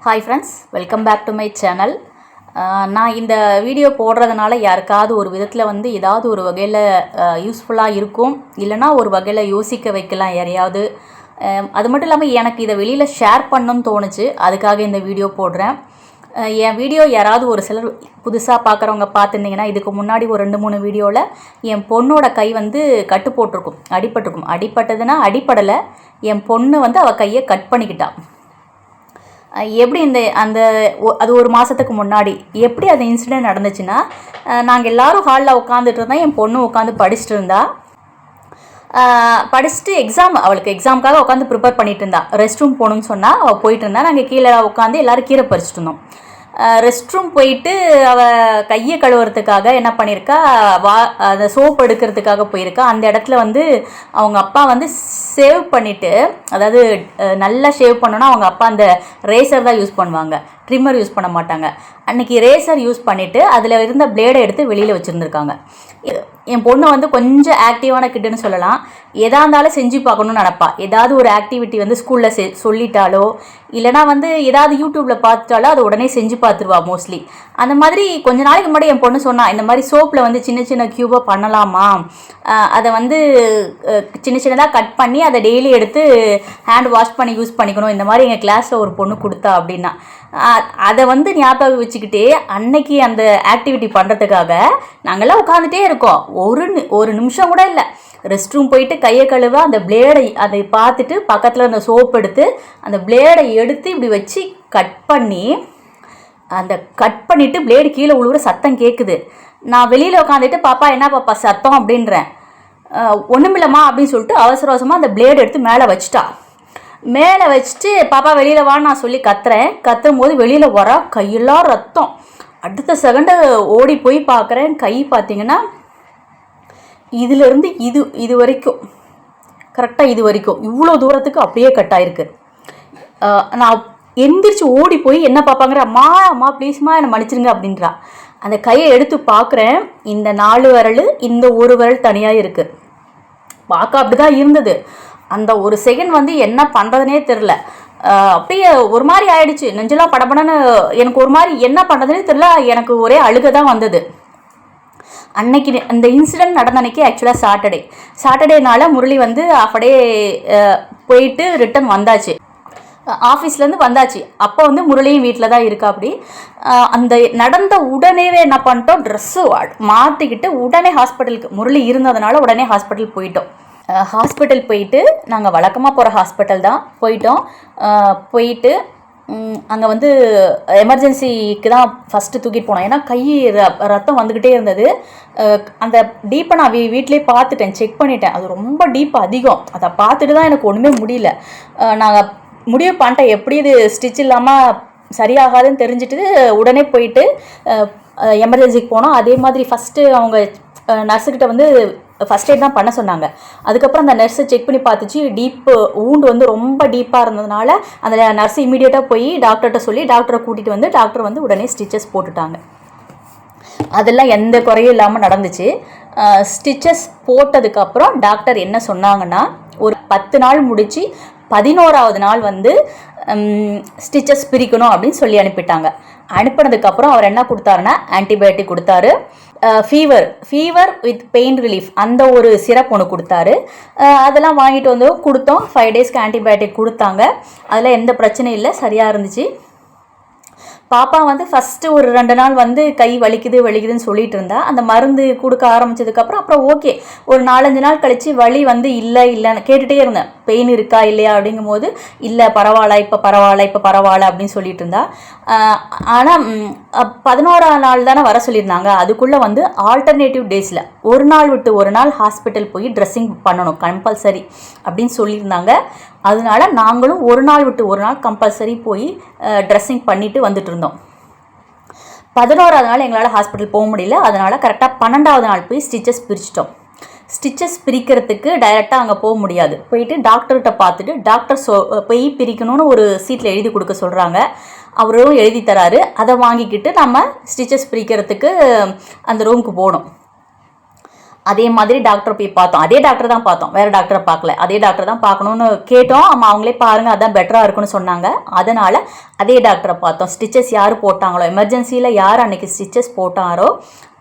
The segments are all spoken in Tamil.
Hi friends, welcome back to my channel. நான் இந்த வீடியோ போடுறதுனால யாருக்காவது ஒரு விதத்தில் ஏதாவது ஒரு வகையில் யூஸ்ஃபுல்லாக இருக்கும், இல்லைனா ஒரு வகையில் யோசிக்க வைக்கலாம் யாரையாவது. அது மட்டும் இல்லாமல் எனக்கு இதை வெளியில் ஷேர் பண்ணணும்னு தோணுச்சு, அதுக்காக இந்த வீடியோ போடுறேன். என் வீடியோ யாராவது ஒரு சிலர் புதுசாக பார்க்குறவங்க பார்த்துருந்தீங்கன்னா, இதுக்கு முன்னாடி ஒரு 2-3 வீடியோவில் என் பொண்ணோட கை கட்டு போட்டிருக்கும், அடிப்பட்டதுன்னா அடிப்படலை, என் பொண்ணு அவள் கையை கட் பண்ணிக்கிட்டாள். எப்படி அது ஒரு மாதத்துக்கு முன்னாடி எப்படி அந்த இன்சிடெண்ட் நடந்துச்சுன்னா, நாங்கள் எல்லோரும் ஹாலில் உட்காந்துட்டு இருந்தோம். என் பொண்ணு உட்காந்து படிச்சுட்டு இருந்தா. படிச்சுட்டு அவளுக்கு எக்ஸாமுக்காக உட்காந்து ப்ரிப்பேர் பண்ணிட்டு இருந்தா. ரெஸ்ட் ரூம் போகணுன்னு சொன்னால் அவள் போயிட்டு இருந்தா. நாங்கள் கீழே உட்காந்து எல்லோரும் கீரை பறிச்சுட்டு இருந்தோம். ரெஸ்ட் ரூம் போயிட்டு அவள் கையை கழுவுறதுக்காக என்ன பண்ணியிருக்கா, அந்த சோப் எடுக்கிறதுக்காக போயிருக்கா. அந்த இடத்துல அவங்க அப்பா சேவ் பண்ணிவிட்டு, அதாவது நல்லா ஷேவ் பண்ணோன்னா அவங்க அப்பா அந்த ரேசர் தான் யூஸ் பண்ணுவாங்க, ட்ரிம்மர் யூஸ் பண்ண மாட்டாங்க. அன்றைக்கி ரேசர் யூஸ் பண்ணிவிட்டு அதில் இருந்த பிளேடை எடுத்து வெளியில் வச்சுருந்துருக்காங்க. என் பொண்ணு கொஞ்சம் ஆக்டிவான கிட்டுன்னு சொல்லலாம். எதாக இருந்தாலும் செஞ்சு பார்க்கணுன்னு நினப்பா. ஏதாவது ஒரு ஆக்டிவிட்டி ஸ்கூலில் சொல்லிட்டாலோ, இல்லைனா ஏதாவது யூடியூப்பில் பார்த்துட்டாலோ அதை உடனே செஞ்சு பார்த்துருவா மோஸ்ட்லி. அந்த மாதிரி கொஞ்ச நாளைக்கு முன்னாடி என் பொண்ணு சொன்னா, இந்த மாதிரி சோப்பில் சின்ன சின்ன க்யூபாக பண்ணலாமா, அதை சின்ன சின்னதாக கட் பண்ணி அதை டெய்லி எடுத்து ஹேண்ட் வாஷ் பண்ணி யூஸ் பண்ணிக்கணும், இந்த மாதிரி எங்கள் கிளாஸில் ஒரு பொண்ணு கொடுத்தா அப்படின்னா. அதை ஞாபகம் வச்சுக்கிட்டே அன்னைக்கு அந்த ஆக்டிவிட்டி பண்ணுறதுக்காக நாங்கள்லாம் உட்காந்துட்டே இருக்கோம். ஒரு நிமிஷம் கூட இல்லை. ரெஸ்ட் ரூம் போயிட்டு கையை கழுவ அந்த பிளேடை அதை பார்த்துட்டு பக்கத்தில் அந்த சோப் எடுத்து அந்த பிளேடை எடுத்து இப்படி வச்சு கட் பண்ணிவிட்டு பிளேடு கீழே உழுவுற சத்தம் கேட்குது. நான் வெளியில் உட்காந்துட்டு, பாப்பா என்ன பாப்பா சத்தம் அப்படின்றேன். ஒன்றுமில்லம்மா அப்படின்னு சொல்லிட்டு அவசர அவசரமாக அந்த பிளேடு எடுத்து மேலே வச்சுட்டு பாப்பா வெளியில் வான்னு நான் சொல்லி கத்தும் போது வெளியில் வர கையெல்லாம் ரத்தம். அடுத்த செகண்டு ஓடி போய் பார்க்குறேன். கை பார்த்திங்கன்னா இதிலிருந்து இது வரைக்கும், கரெக்டாக இது வரைக்கும் இவ்வளோ தூரத்துக்கு அப்படியே கட் ஆகிருக்கு. நான் எந்திரிச்சு ஓடி போய் என்ன பார்ப்பாங்கிற, அம்மா ப்ளீஸ்மா என்னை மன்னிச்சிருங்க அப்படின்றா. அந்த கையை எடுத்து பார்க்குறேன், இந்த 4 விரல், இந்த ஒரு விரல் தனியாக இருக்குது. பார்க்க அப்படி தான் இருந்தது. அந்த ஒரு செகண்ட் என்ன பண்ணுறதுனே தெரில. அப்படியே ஒரு மாதிரி ஆயிடுச்சு, நெஞ்செல்லாம் படபடன்னு. எனக்கு ஒரு மாதிரி என்ன பண்ணுறதுனே தெரில. எனக்கு ஒரே அழுகை தான் வந்தது. அன்னைக்கு அந்த இன்சிடெண்ட் நடந்த அன்னைக்கு ஆக்சுவலாக சாட்டர்டேனால முரளி ஆஃப் டே போயிட்டு ரிட்டன் வந்தாச்சு, ஆஃபீஸ்லேருந்து வந்தாச்சு. அப்போ முரளியும் வீட்டில் தான் இருக்கா. அப்படி அந்த நடந்த உடனேவே என்ன பண்ணிட்டோம், ட்ரெஸ்ஸு மாற்றிக்கிட்டு உடனே ஹாஸ்பிட்டலுக்கு, முரளி இருந்ததுனால உடனே ஹாஸ்பிட்டல் போயிட்டோம். ஹாஸ்பிட்டல் போயிட்டு, நாங்கள் வழக்கமாக போகிற ஹாஸ்பிட்டல் தான் போயிட்டு அங்கே எமர்ஜென்சிக்கு தான் ஃபஸ்ட்டு தூக்கிட்டு போனோம். ஏன்னா கை ரத்தம் வந்துக்கிட்டே இருந்தது. அந்த டீப்பை நான் வீட்டிலே பார்த்துட்டேன், செக் பண்ணிட்டேன். அது ரொம்ப டீப் அதிகம். அதை பார்த்துட்டு தான் எனக்கு ஒன்றுமே முடியல. நாங்கள் முடிவு பண்ணிட்டேன், எப்படி இது ஸ்டிச் இல்லாமல் சரியாகாதுன்னு தெரிஞ்சுட்டு உடனே போயிட்டு எமர்ஜென்சிக்கு போனோம். அதே மாதிரி ஃபஸ்ட்டு அவங்க நர்ஸுக்கிட்ட ஃபஸ்ட் எய்ட் தான் பண்ண சொன்னாங்க. அதுக்கப்புறம் அந்த நர்ஸை செக் பண்ணி பார்த்துச்சு, ஊண்டு ரொம்ப டீப்பாக இருந்ததுனால அந்த நர்ஸ் இமீடியட்டாக போய் டாக்டர்கிட்ட சொல்லி டாக்டரை கூட்டிகிட்டு டாக்டர் உடனே ஸ்டிச்சஸ் போட்டுட்டாங்க. அதெல்லாம் எந்த குறையும் இல்லாமல் நடந்துச்சு. ஸ்டிச்சஸ் போட்டதுக்கப்புறம் டாக்டர் என்ன சொன்னாங்கன்னா, ஒரு 10 நாள் முடித்து 11ஆவது நாள் ஸ்டிச்சஸ் பிரிக்கணும் அப்படின்னு சொல்லி அனுப்பிட்டாங்க. அனுப்பினதுக்கப்புறம் அவர் என்ன கொடுத்தாருன்னா, ஆன்டிபயோட்டிக் கொடுத்தாரு. ஃபீவர் வித் பெயின் ரிலீஃப் அந்த ஒரு சிரப் ஒன்று கொடுத்தாரு. அதெல்லாம் வாங்கிட்டு கொடுத்தோம். 5 டேஸ்க்கு ஆன்டிபயோட்டிக் கொடுத்தாங்க. அதில் எந்த பிரச்சனையும் இல்லை, சரியாக இருந்துச்சு. பாப்பா ஃபஸ்ட்டு ஒரு 2 நாள் கை வலிக்குதுன்னு சொல்லிட்டு இருந்தா. அந்த மருந்து கொடுக்க ஆரம்பித்ததுக்கப்புறம் அப்புறம் ஓகே, ஒரு 4-5 நாள் கழித்து வலி இல்லைன்னு கேட்டுகிட்டே இருந்தேன், பெயின் இருக்கா இல்லையா அப்படிங்கும்போது, இல்லை இப்போ பரவாயில்ல அப்படின்னு சொல்லிட்டு இருந்தா. ஆனால் 11ஆம் நாள் தானே வர சொல்லியிருந்தாங்க. அதுக்குள்ளே ஆல்டர்னேட்டிவ் டேஸில் ஒரு நாள் விட்டு ஒரு நாள் ஹாஸ்பிட்டல் போய் ட்ரெஸ்ஸிங் பண்ணணும் கம்பல்சரி அப்படின்னு சொல்லியிருந்தாங்க. அதனால நாங்களும் ஒரு நாள் விட்டு ஒரு நாள் கம்பல்சரி போய் ட்ரெஸ்ஸிங் பண்ணிவிட்டு வந்துட்டு இருந்தோம். 11ஆவது நாள் எங்களால் ஹாஸ்பிட்டல் போக முடியல. அதனால் கரெக்டாக 12ஆவது நாள் போய் ஸ்டிச்சஸ் பிரிச்சிட்டோம். ஸ்டிச்சஸ் பிரிக்கிறதுக்கு டைரெக்டாக அங்கே போக முடியாது. போயிட்டு டாக்டர்கிட்ட பார்த்துட்டு டாக்டர் போய் பிரிக்கணும்னு ஒரு சீட்டில் எழுதி கொடுக்க சொல்கிறாங்க. அவரும் எழுதி தராரு. அதை வாங்கிக்கிட்டு நம்ம ஸ்டிச்சஸ் பிரிக்கிறதுக்கு அந்த ரூமுக்கு போகணும். அதே மாதிரி டாக்டர் போய் பார்த்தோம். அதே டாக்டர் தான் பார்த்தோம், வேறு டாக்டரை பார்க்கல. அதே டாக்டர் தான் பார்க்கணுன்னு கேட்டோம். அவங்களே பாருங்கள் அதான் பெட்டராக இருக்குன்னு சொன்னாங்க. அதனால் அதே டாக்டரை பார்த்தோம். ஸ்டிச்சஸ் யார் போட்டாங்களோ, எமர்ஜென்சியில் யார் அன்றைக்கி ஸ்டிச்சஸ் போட்டாரோ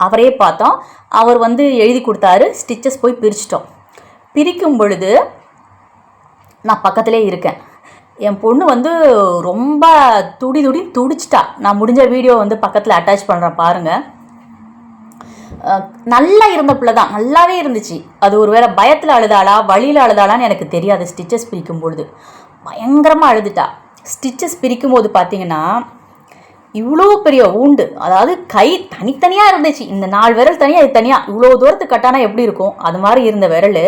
அவரே பார்த்தோம். அவர் வந்து எழுதி கொடுத்தாரு. ஸ்டிச்சஸ் போய் பிரிச்சிட்டோம். பிரிக்கும் பொழுது நான் பக்கத்திலே இருக்கேன். என் பொண்ணு வந்து ரொம்ப துடிச்சிட்டா. நான் முடிஞ்ச வீடியோ வந்து பக்கத்தில் அட்டாச் பண்ணுறேன் பாருங்கள். நல்லா இருந்த பிள்ளை தான், நல்லாவே இருந்துச்சு. அது ஒரு வேளை பயத்தில் அழுதாளா வழியில் அழுதாளான்னு எனக்கு தெரியாது. ஸ்டிச்சஸ் பிரிக்கும் பொழுது பயங்கரமாக அழுதுட்டா. ஸ்டிச்சஸ் பிரிக்கும் போது பார்த்தீங்கன்னா இவ்வளோ பெரிய ஊண்டு, அதாவது கை தனித்தனியாக இருந்துச்சு. இந்த 4 விரல் தனியாக, இது தனியாக. இவ்வளோ தூரத்துக்கு கட்டானா எப்படி இருக்கும் அது மாதிரி இருந்த விரல்.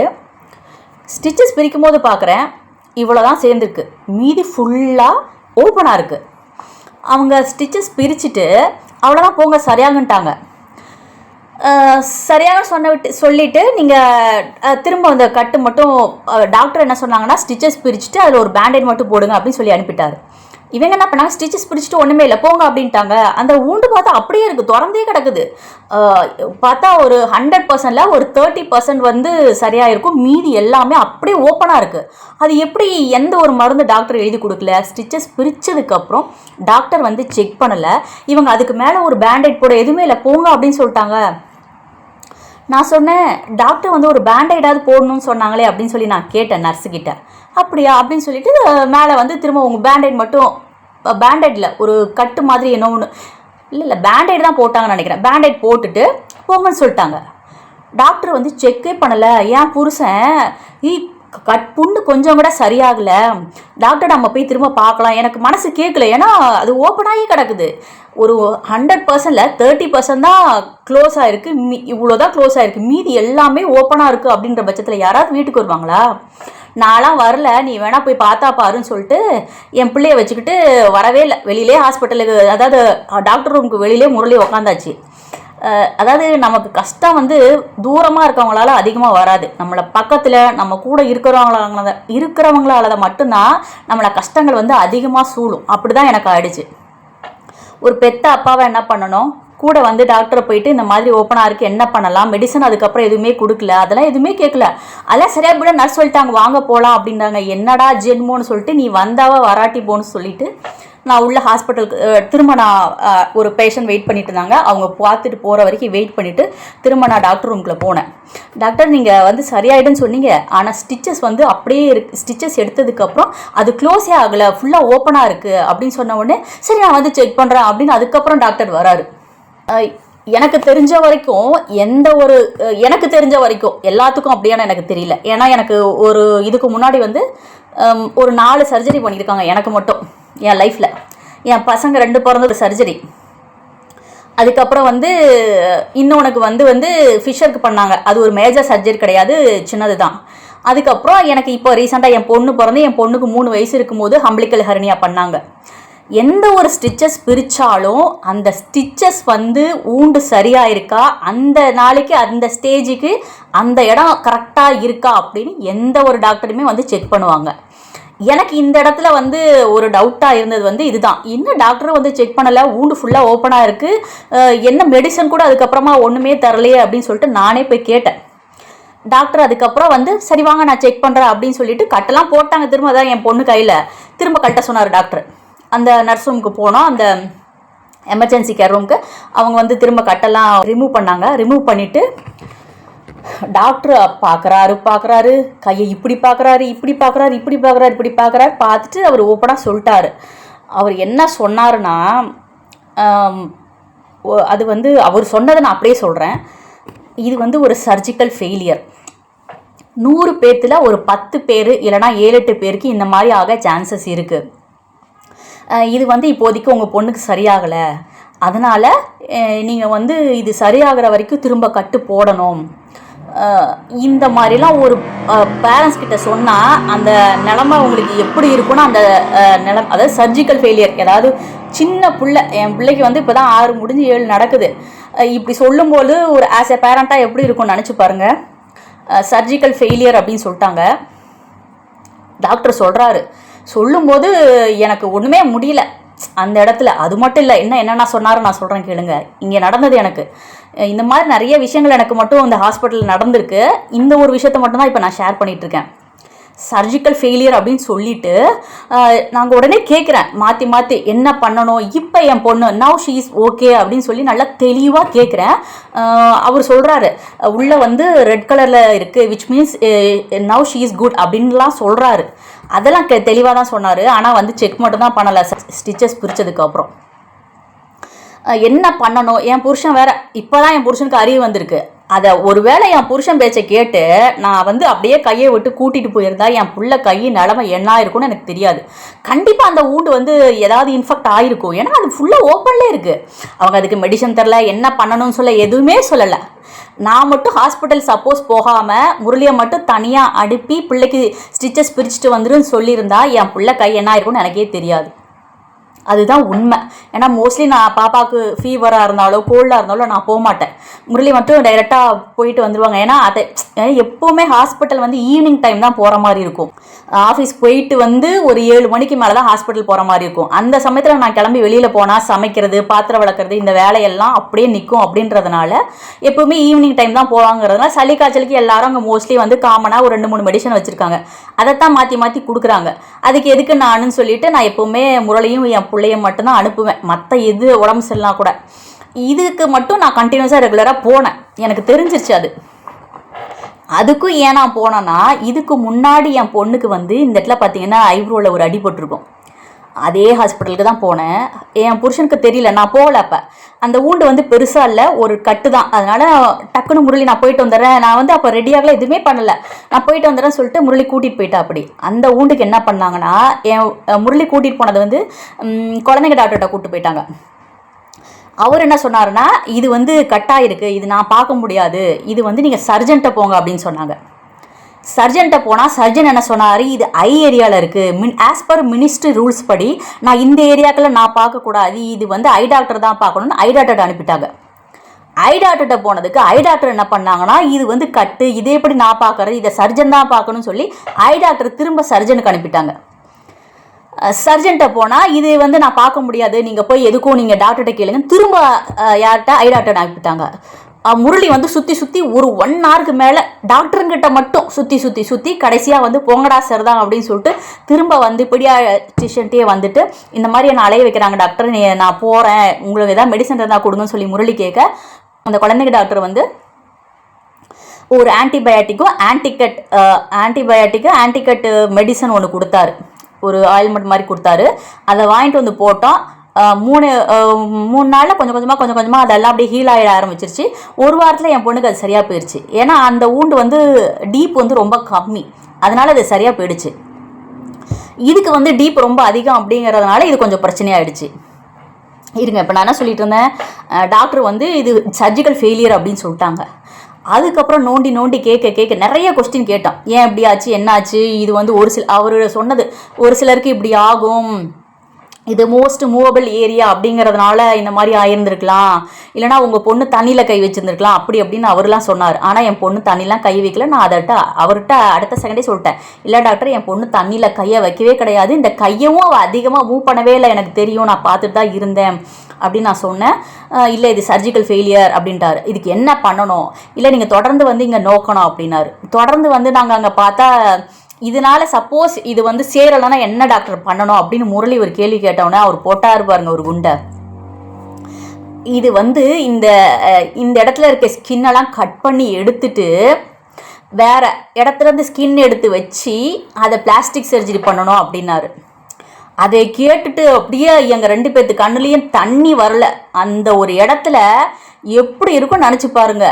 ஸ்டிச்சஸ் பிரிக்கும் போது பார்க்குறேன் இவ்வளோ தான் சேர்ந்துருக்கு, மீதி ஃபுல்லாக ஓப்பனாக இருக்குது. அவங்க ஸ்டிச்சஸ் பிரிச்சுட்டு அவ்வளோதான் போங்க சரியாகன்ட்டாங்க. சரியாக சொல்லிவிட்டு நீங்கள் திரும்ப அந்த கட்டு மட்டும் டாக்டர் என்ன சொன்னாங்கன்னா ஸ்டிச்சஸ் பிரிச்சுட்டு அதில் ஒரு பேண்டேட் மட்டும் போடுங்க அப்படின்னு சொல்லி அனுப்பிட்டார். இவங்க என்ன பண்ணாங்க, ஸ்டிச்சஸ் பிரிச்சுட்டு ஒன்றுமே இல்லை போங்க அப்படின்ட்டாங்க. அந்த ஊண்டு பார்த்தா அப்படியே இருக்குது, திறந்தே கிடக்குது. பார்த்தா ஒரு 100%ல ஒரு 30% வந்து சரியாக இருக்கும், மீதி எல்லாமே அப்படியே ஓப்பனாக இருக்குது. அது எப்படி, எந்த ஒரு மருந்து டாக்டர் எழுதி கொடுக்கல. ஸ்டிச்சஸ் பிரித்ததுக்கப்புறம் டாக்டர் வந்து செக் பண்ணலை. இவங்க அதுக்கு மேலே ஒரு பேண்டேட் போட எதுவுமே இல்லை போங்க அப்படின்னு சொல்லிட்டாங்க. நான் சொன்னேன் டாக்டர் வந்து ஒரு பேண்டைடாவது போடணும்னு சொன்னாங்களே அப்படின்னு சொல்லி நான் கேட்டேன் நர்ஸுக்கிட்ட. அப்படியா அப்படின்னு சொல்லிட்டு மேலே வந்து திரும்ப உங்கள் பேண்டைட் மட்டும், பேண்டைடில் ஒரு கட்டு மாதிரி என்ன ஒன்று இல்லை பேண்டைட் தான் போட்டாங்கன்னு நினைக்கிறேன். பேண்டைட் போட்டுட்டு போங்கன்னு சொல்லிட்டாங்க. டாக்டர் வந்து செக்கே பண்ணலை. ஏன் புருஷன் புண்ணு கொஞ்சம் கூட சரியாகலை, டாக்டர் நம்ம போய் திரும்ப பார்க்கலாம். எனக்கு மனசு கேட்கல, ஏன்னா அது ஓப்பனாகி கிடக்குது. ஒரு 100%ல 30% தான் க்ளோஸ் ஆகிருக்கு, இவ்வளோ தான் க்ளோஸ் ஆகிருக்கு, மீதி எல்லாமே ஓப்பனாக இருக்குது. அப்படின்ற பட்சத்தில் யாராவது வீட்டுக்கு வருவாங்களா? நான்லாம் வரல, நீ வேணா போய் பார்த்தா பாருன்னு சொல்லிட்டு என் பிள்ளைய வச்சுக்கிட்டு வரவே இல்லை. வெளியிலே ஹாஸ்பிட்டலுக்கு, அதாவது டாக்டர் ரூமுக்கு வெளியிலே முரளி உக்காந்தாச்சு. அதாவது நமக்கு கஷ்டம் வந்து தூரமாக இருக்கவங்களால அதிகமாக வராது, நம்மளை பக்கத்தில் நம்ம கூட இருக்கிறவங்களால தான் மட்டும்தான் நம்மளை கஷ்டங்கள் வந்து அதிகமாக சூழும். அப்படி தான் எனக்கு ஆயிடுச்சு. ஒரு பெத்த அப்பாவை என்ன பண்ணணும், கூட வந்து டாக்டரை போயிட்டு இந்த மாதிரி ஓப்பனாக இருக்குது என்ன பண்ணலாம், மெடிசன் அதுக்கப்புறம் எதுவுமே கொடுக்கல, அதெல்லாம் எதுவுமே கேட்கல. அதெல்லாம் சரியாக போய்ட நர்ஸ் சொல்லிட்டாங்க வாங்க போகலாம் அப்படின்றாங்க. என்னடா ஜென்மோன்னு சொல்லிட்டு நீ வந்தாவா வராட்டி போன்னு சொல்லிட்டு நான் உள்ள ஹாஸ்பிட்டலுக்கு திரும்ப நான் ஒரு பேஷண்ட் வெயிட் பண்ணிட்டு இருந்தாங்க, அவங்க பார்த்துட்டு போகிற வரைக்கும் வெயிட் பண்ணிவிட்டு திரும்ப நான் டாக்டர் ரூம்குள்ளே போனேன். டாக்டர் நீங்கள் வந்து சரியாயிடுன்னு சொன்னீங்க, ஆனால் ஸ்டிச்சஸ் வந்து அப்படியே ஸ்டிச்சஸ் எடுத்ததுக்கப்புறம் அது க்ளோஸே ஆகலை, ஃபுல்லாக ஓப்பனாக இருக்குது அப்படின்னு சொன்ன உடனே சரி நான் வந்து செக் பண்ணுறேன் அப்படின்னு அதுக்கப்புறம் டாக்டர் வராரு. எனக்கு தெரிஞ்ச வரைக்கும் எனக்கு தெரிஞ்ச வரைக்கும் எல்லாத்துக்கும் அப்படியான எனக்கு தெரியல. ஏன்னா எனக்கு ஒரு இதுக்கு முன்னாடி வந்து ஒரு 4 சர்ஜரி பண்ணியிருக்காங்க எனக்கு மட்டும் என் லைஃப்பில். என் பசங்க 2 பிறந்த ஒரு சர்ஜரி, அதுக்கப்புறம் வந்து இன்னொன்றுக்கு வந்து ஃபிஷருக்கு பண்ணாங்க. அது ஒரு மேஜர் சர்ஜரி கிடையாது, சின்னது தான். அதுக்கப்புறம் எனக்கு இப்போ ரீசெண்டாக என் பொண்ணு பிறந்து என் பொண்ணுக்கு 3 வயசு இருக்கும்போது அம்பிளிக்கல் ஹெர்னியா பண்ணாங்க. எந்த ஒரு ஸ்டிச்சஸ் பிரித்தாலும் அந்த ஸ்டிச்சஸ் வந்து ஊண்டு சரியாக இருக்கா, அந்த நாளைக்கு அந்த ஸ்டேஜுக்கு அந்த இடம் கரெக்டாக இருக்கா அப்படின்னு எந்த ஒரு டாக்டருமே வந்து செக் பண்ணுவாங்க. எனக்கு இந்த இடத்துல வந்து ஒரு டவுட்டாக இருந்தது வந்து இதுதான், இன்னும் டாக்டரும் வந்து செக் பண்ணலை, ஊண்டு ஃபுல்லாக ஓப்பனாக இருக்குது, என்ன மெடிசன் கூட அதுக்கப்புறமா ஒன்றுமே தரலையே அப்படின்னு சொல்லிட்டு நானே போய் கேட்டேன். டாக்டர் அதுக்கப்புறம் வந்து சரி வாங்க நான் செக் பண்ணுறேன் அப்படின்னு சொல்லிட்டு கட்டெல்லாம் போட்டாங்க. திரும்ப தான் என் பொண்ணு கையில் திரும்ப கட்ட சொன்னார் டாக்டர். அந்த நர்ஸ் ரூமுக்கு போனோம், அந்த எமர்ஜென்சி கேர் ரூமுக்கு. அவங்க வந்து திரும்ப கட்டெல்லாம் ரிமூவ் பண்ணாங்க. ரிமூவ் பண்ணிவிட்டு டாக்டர் பார்க்குறாரு, கையை இப்படி பார்க்குறாரு, பார்த்துட்டு அவர் ஓப்பனாக சொல்லிட்டாரு. அவர் என்ன சொன்னாருன்னா, அது வந்து அவர் சொன்னதை நான் அப்படியே சொல்கிறேன், இது வந்து ஒரு சர்ஜிக்கல் ஃபெயிலியர். 100 பேர்த்தில் ஒரு 10 பேர் இல்லைனா 7-8 பேருக்கு இந்த மாதிரி ஆக சான்சஸ் இருக்குது. இது வந்து இப்போதைக்கு உங்கள் பொண்ணுக்கு சரியாகலை, அதனால் நீங்கள் வந்து இது சரியாகிற வரைக்கும் திரும்ப கட்டு போடணும். இந்த மாதிரிலாம் ஒரு பேரண்ட்ஸ் கிட்ட சொன்னால் அந்த நிலமை உங்களுக்கு எப்படி இருக்குன்னா, அந்த அதாவது சர்ஜிக்கல் ஃபெயிலியர், ஏதாவது சின்ன பிள்ளை, என் பிள்ளைக்கு வந்து இப்போ தான் 6 முடிஞ்சு 7 நடக்குது, இப்படி சொல்லும்போது ஒரு ஆஸ் எ பேரண்ட்டாக எப்படி இருக்கும்னு நினச்சி பாருங்கள். சர்ஜிக்கல் ஃபெயிலியர் அப்படின்னு சொல்லிட்டாங்க. டாக்டர் சொல்கிறாரு. சொல்லும்போது எனக்கு ஒன்றுமே முடியல. அந்த இடத்துல. அது மட்டும் இல்லை, என்னென்ன சொன்னாரு நான் சொல்கிறேன் கேளுங்க. இங்கே நடந்தது எனக்கு இந்த மாதிரி நிறைய விஷயங்கள் எனக்கு மட்டும் இந்த ஹாஸ்பிட்டலில் நடந்திருக்கு. இந்த ஒரு விஷயத்த மட்டும்தான் இப்போ நான் ஷேர் பண்ணிகிட்ருக்கேன். சர்ஜிக்கல் ஃபெயிலியர் அப்படின்னு சொல்லிட்டு நாங்கள் உடனே கேட்குறேன் மாற்றி என்ன பண்ணணும். இப்போ என் பொண்ணு நவ் ஷீ இஸ் ஓகே அப்படின்னு சொல்லி நல்லா தெளிவாக கேட்குறேன். அவர் சொல்கிறாரு உள்ளே வந்து ரெட் கலரில் இருக்குது, which means now she is good அப்படின்லாம் சொல்கிறாரு. அதெல்லாம் தெளிவாக தான் சொன்னார். ஆனால் வந்து செக் மட்டும் தான் பண்ணலை ஸ்டிச்சஸ் பிரித்ததுக்கப்புறம். என்ன பண்ணணும், என் புருஷன் வேற இப்போ தான் என் புருஷனுக்கு அறிவு வந்திருக்கு. அதை ஒருவேளை என் புருஷன் பேச்சை கேட்டு நான் வந்து அப்படியே கையை விட்டு கூட்டிகிட்டு போயிருந்தா என் புள்ள கை நிலமை என்ன இருக்கும்னு எனக்கு தெரியாது. கண்டிப்பாக அந்த ஊண்டு வந்து ஏதாவது இன்ஃபெக்ட் ஆகிருக்கும். ஏன்னா அது ஃபுல்லாக ஓப்பன்லேயே இருக்குது. அவங்க அதுக்கு மெடிசன் தரல, என்ன பண்ணணும்னு சொல்ல எதுவுமே சொல்லலை. நான் மட்டும் ஹாஸ்பிட்டல் சப்போஸ் போகாமல் முரளியை மட்டும் தனியாக அனுப்பி பிள்ளைக்கு ஸ்டிச்சஸ் பிரிச்சுட்டு வந்துருன்னு சொல்லியிருந்தா என் புள்ள கை என்ன இருக்கும்னு எனக்கே தெரியாது. அதுதான் உண்மை. ஏன்னா மோஸ்ட்லி நான் பாப்பாவுக்கு ஃபீவராக இருந்தாலோ கோல்டாக இருந்தாலோ நான் போக மாட்டேன். முரளி மட்டும் டைரெக்டாக போயிட்டு வந்துடுவாங்க. ஏன்னா அதை எப்போவுமே ஹாஸ்பிட்டல் வந்து ஈவினிங் டைம் தான் போகிற மாதிரி இருக்கும். ஆஃபீஸ் போயிட்டு வந்து ஒரு 7 மணிக்கு மேலே தான் ஹாஸ்பிட்டல் போகிற மாதிரி இருக்கும். அந்த சமயத்தில் நான் கிளம்பி வெளியில் போனால் சமைக்கிறது, பாத்திரம் வளர்க்குறது, இந்த வேலையெல்லாம் அப்படியே நிற்கும். அப்படின்றதுனால எப்போவுமே ஈவினிங் டைம் தான் போவாங்கிறதுனால சளி காய்ச்சலுக்கு எல்லாரும் அங்கே மோஸ்ட்லி வந்து காமனாக ஒரு 2-3 மெடிசன் வச்சுருக்காங்க. அதைத்தான் மாற்றி கொடுக்குறாங்க. அதுக்கு எதுக்கு நானுன்னு சொல்லிட்டு நான் எப்போவுமே முரளியும் என் பிள்ளையும் மட்டும்தான் அனுப்புவேன். மற்ற எது உடம்பு சரியில்லைனா கூட இதுக்கு மட்டும் நான் கண்டினியூஸாக ரெகுலராக போனேன். எனக்கு தெரிஞ்சிருச்சு அது. அதுக்கும் ஏன் நான் போனேன்னா, இதுக்கு முன்னாடி என் பொண்ணுக்கு வந்து இந்த இடத்துல பார்த்தீங்கன்னா ஐப்ரோவில் ஒரு அடிபட்டிருக்கும். அதே ஹாஸ்பிட்டலுக்கு தான் போனேன். என் புருஷனுக்கு தெரியல, நான் போகல. அப்போ அந்த ஊண்டு வந்து பெருசாக இல்லை, ஒரு கட்டு தான். அதனால் டக்குன்னு முரளி நான் போயிட்டு வந்துடுறேன், நான் வந்து அப்போ ரெடியாகல எதுவுமே பண்ணலை, நான் போயிட்டு வந்துடுறேன்னு சொல்லிட்டு முரளி கூட்டிகிட்டு போயிட்டா. அப்படி அந்த ஊண்டுக்கு என்ன பண்ணாங்கன்னா, என் முரளி கூட்டிகிட்டு போனது வந்து குழந்தைங்க டாக்டர்கிட்ட கூப்பிட்டு போயிட்டாங்க. அவர் என்ன சொன்னாருன்னா, இது வந்து கட்டாயிருக்கு, இது நான் பார்க்க முடியாது, இது வந்து நீங்கள் சர்ஜன்ட்ட போங்க அப்படின்னு சொன்னாங்க. சர்ஜன்ட்ட போனால் சர்ஜன் என்ன சொன்னார், இது ஐ ஏரியாவில் இருக்குது, ஆஸ் பர் மினிஸ்ட்ரி ரூல்ஸ் படி நான் இந்த ஏரியாக்களில் நான் பார்க்கக்கூடாது, இது வந்து ஐ டாக்டர் தான் பார்க்கணும்னு ஐ டாக்டர்கிட்ட அனுப்பிட்டாங்க. ஐ டாக்டர்கிட்ட போனதுக்கு ஐ டாக்டர் என்ன பண்ணாங்கன்னா, இது வந்து கட்டு, இதே எப்படி நான் பார்க்குறது, இதை சர்ஜன் தான் பார்க்கணும்னு சொல்லி ஐ டாக்டர் திரும்ப சர்ஜனுக்கு அனுப்பிட்டாங்க. சர்ஜன்ட்ட போனால் இது வந்து நான் பார்க்க முடியாது, நீங்கள் போய் எதுக்கும் நீங்கள் டாக்டர்கிட்ட கேளுங்க, திரும்ப யார்கிட்ட ஐ டாக்டர் அனுப்பிட்டாங்க. முரளி வந்து சுற்றி ஒரு 1 ஹவருக்கு மேலே டாக்டருங்கிட்ட மட்டும் சுற்றி கடைசியாக வந்து போங்கடா சார் தான் அப்படின்னு சொல்லிட்டு திரும்ப வந்து பீடியாட்ரிஷன்ட்டே வந்துட்டு இந்த மாதிரி என்னை அலைய வைக்கிறாங்க டாக்டர், நான் போகிறேன், உங்களுக்கு எதாவது மெடிசன் இருந்தால் கொடுங்கன்னு சொல்லி முரளி கேட்க, அந்த குழந்தைங்க டாக்டர் வந்து ஒரு ஆன்டிகட் மெடிசன் ஒன்று கொடுத்தாரு, ஒரு ஆயில்மெண்ட் மாதிரி கொடுத்தாரு. அதை வாங்கிட்டு வந்து போட்டோம். 3 நாளில் கொஞ்சம் கொஞ்சமாக அதெல்லாம் அப்படியே ஹீல் ஆகிட ஆரம்பிச்சிருச்சு. 1 வாரத்தில் என் பொண்ணுக்கு அது சரியாக போயிடுச்சு. ஏன்னா அந்த ஊண்டு வந்து டீப் வந்து ரொம்ப கம்மி, அதனால் அது சரியாக போயிடுச்சு. இதுக்கு வந்து டீப் ரொம்ப அதிகம் அப்படிங்கிறதுனால இது கொஞ்சம் பிரச்சனையாகிடுச்சு. இருங்க, இப்போ நான் என்ன சொல்லிட்டு இருந்தேன், டாக்டர் வந்து இது சர்ஜிக்கல் ஃபெயிலியர் அப்படின்னு சொல்லிட்டாங்க. அதுக்கப்புறம் நோண்டி கேட்க நிறைய கொஸ்டின் கேட்டோம். ஏன் இப்படி ஆச்சு, என்ன ஆச்சு, இது வந்து அவர் சொன்னது ஒரு சிலருக்கு இப்படி ஆகும், இது மோஸ்ட் மூவபிள் ஏரியா அப்படிங்கிறதுனால இந்த மாதிரி ஆயிருந்திருக்கலாம், இல்லைனா உங்கள் பொண்ணு தண்ணியில் கை வச்சுருந்துருக்கலாம் அப்படி அப்படின்னு அவர்லாம் சொன்னார். ஆனால் என் பொண்ணு தண்ணிலாம் கை வைக்கல. நான் அவர்கிட்ட அடுத்த செகண்டே சொல்லிட்டேன், இல்லை டாக்டர் என் பொண்ணு தண்ணியில் கையை வைக்கவே கிடையாது, இந்த கையவும் அவள் அதிகமாக மூவ் பண்ணவே இல்லை, எனக்கு தெரியும், நான் பார்த்துட்டு தான் இருந்தேன் அப்படின்னு நான் சொன்னேன். இல்லை இது சர்ஜிக்கல் ஃபெயிலியர் அப்படின்ட்டார். இதுக்கு என்ன பண்ணணும், இல்லை நீங்கள் தொடர்ந்து வந்து இங்கே நோக்கணும் அப்படின்னாரு. தொடர்ந்து வந்து நாங்கள் அங்கே பார்த்தா இதனால சப்போஸ் இது வந்து சேரலைன்னா என்ன டாக்டர் பண்ணணும் அப்படின்னு முரளி ஒரு கேள்வி கேட்டவுடனே அவர் போட்டாரு பாருங்க ஒரு குண்டை. இது வந்து இந்த இடத்துல இருக்க ஸ்கின்னெல்லாம் கட் பண்ணி எடுத்துட்டு வேற இடத்துல இருந்து ஸ்கின் எடுத்து வச்சு அதை பிளாஸ்டிக் சர்ஜரி பண்ணணும் அப்படின்னாரு. அதை கேட்டுட்டு அப்படியே எங்கள் 2 பேர்த்து கண்ணுலேயும் தண்ணி வரல. அந்த ஒரு இடத்துல எப்படி இருக்கும்னு நினச்சி பாருங்க.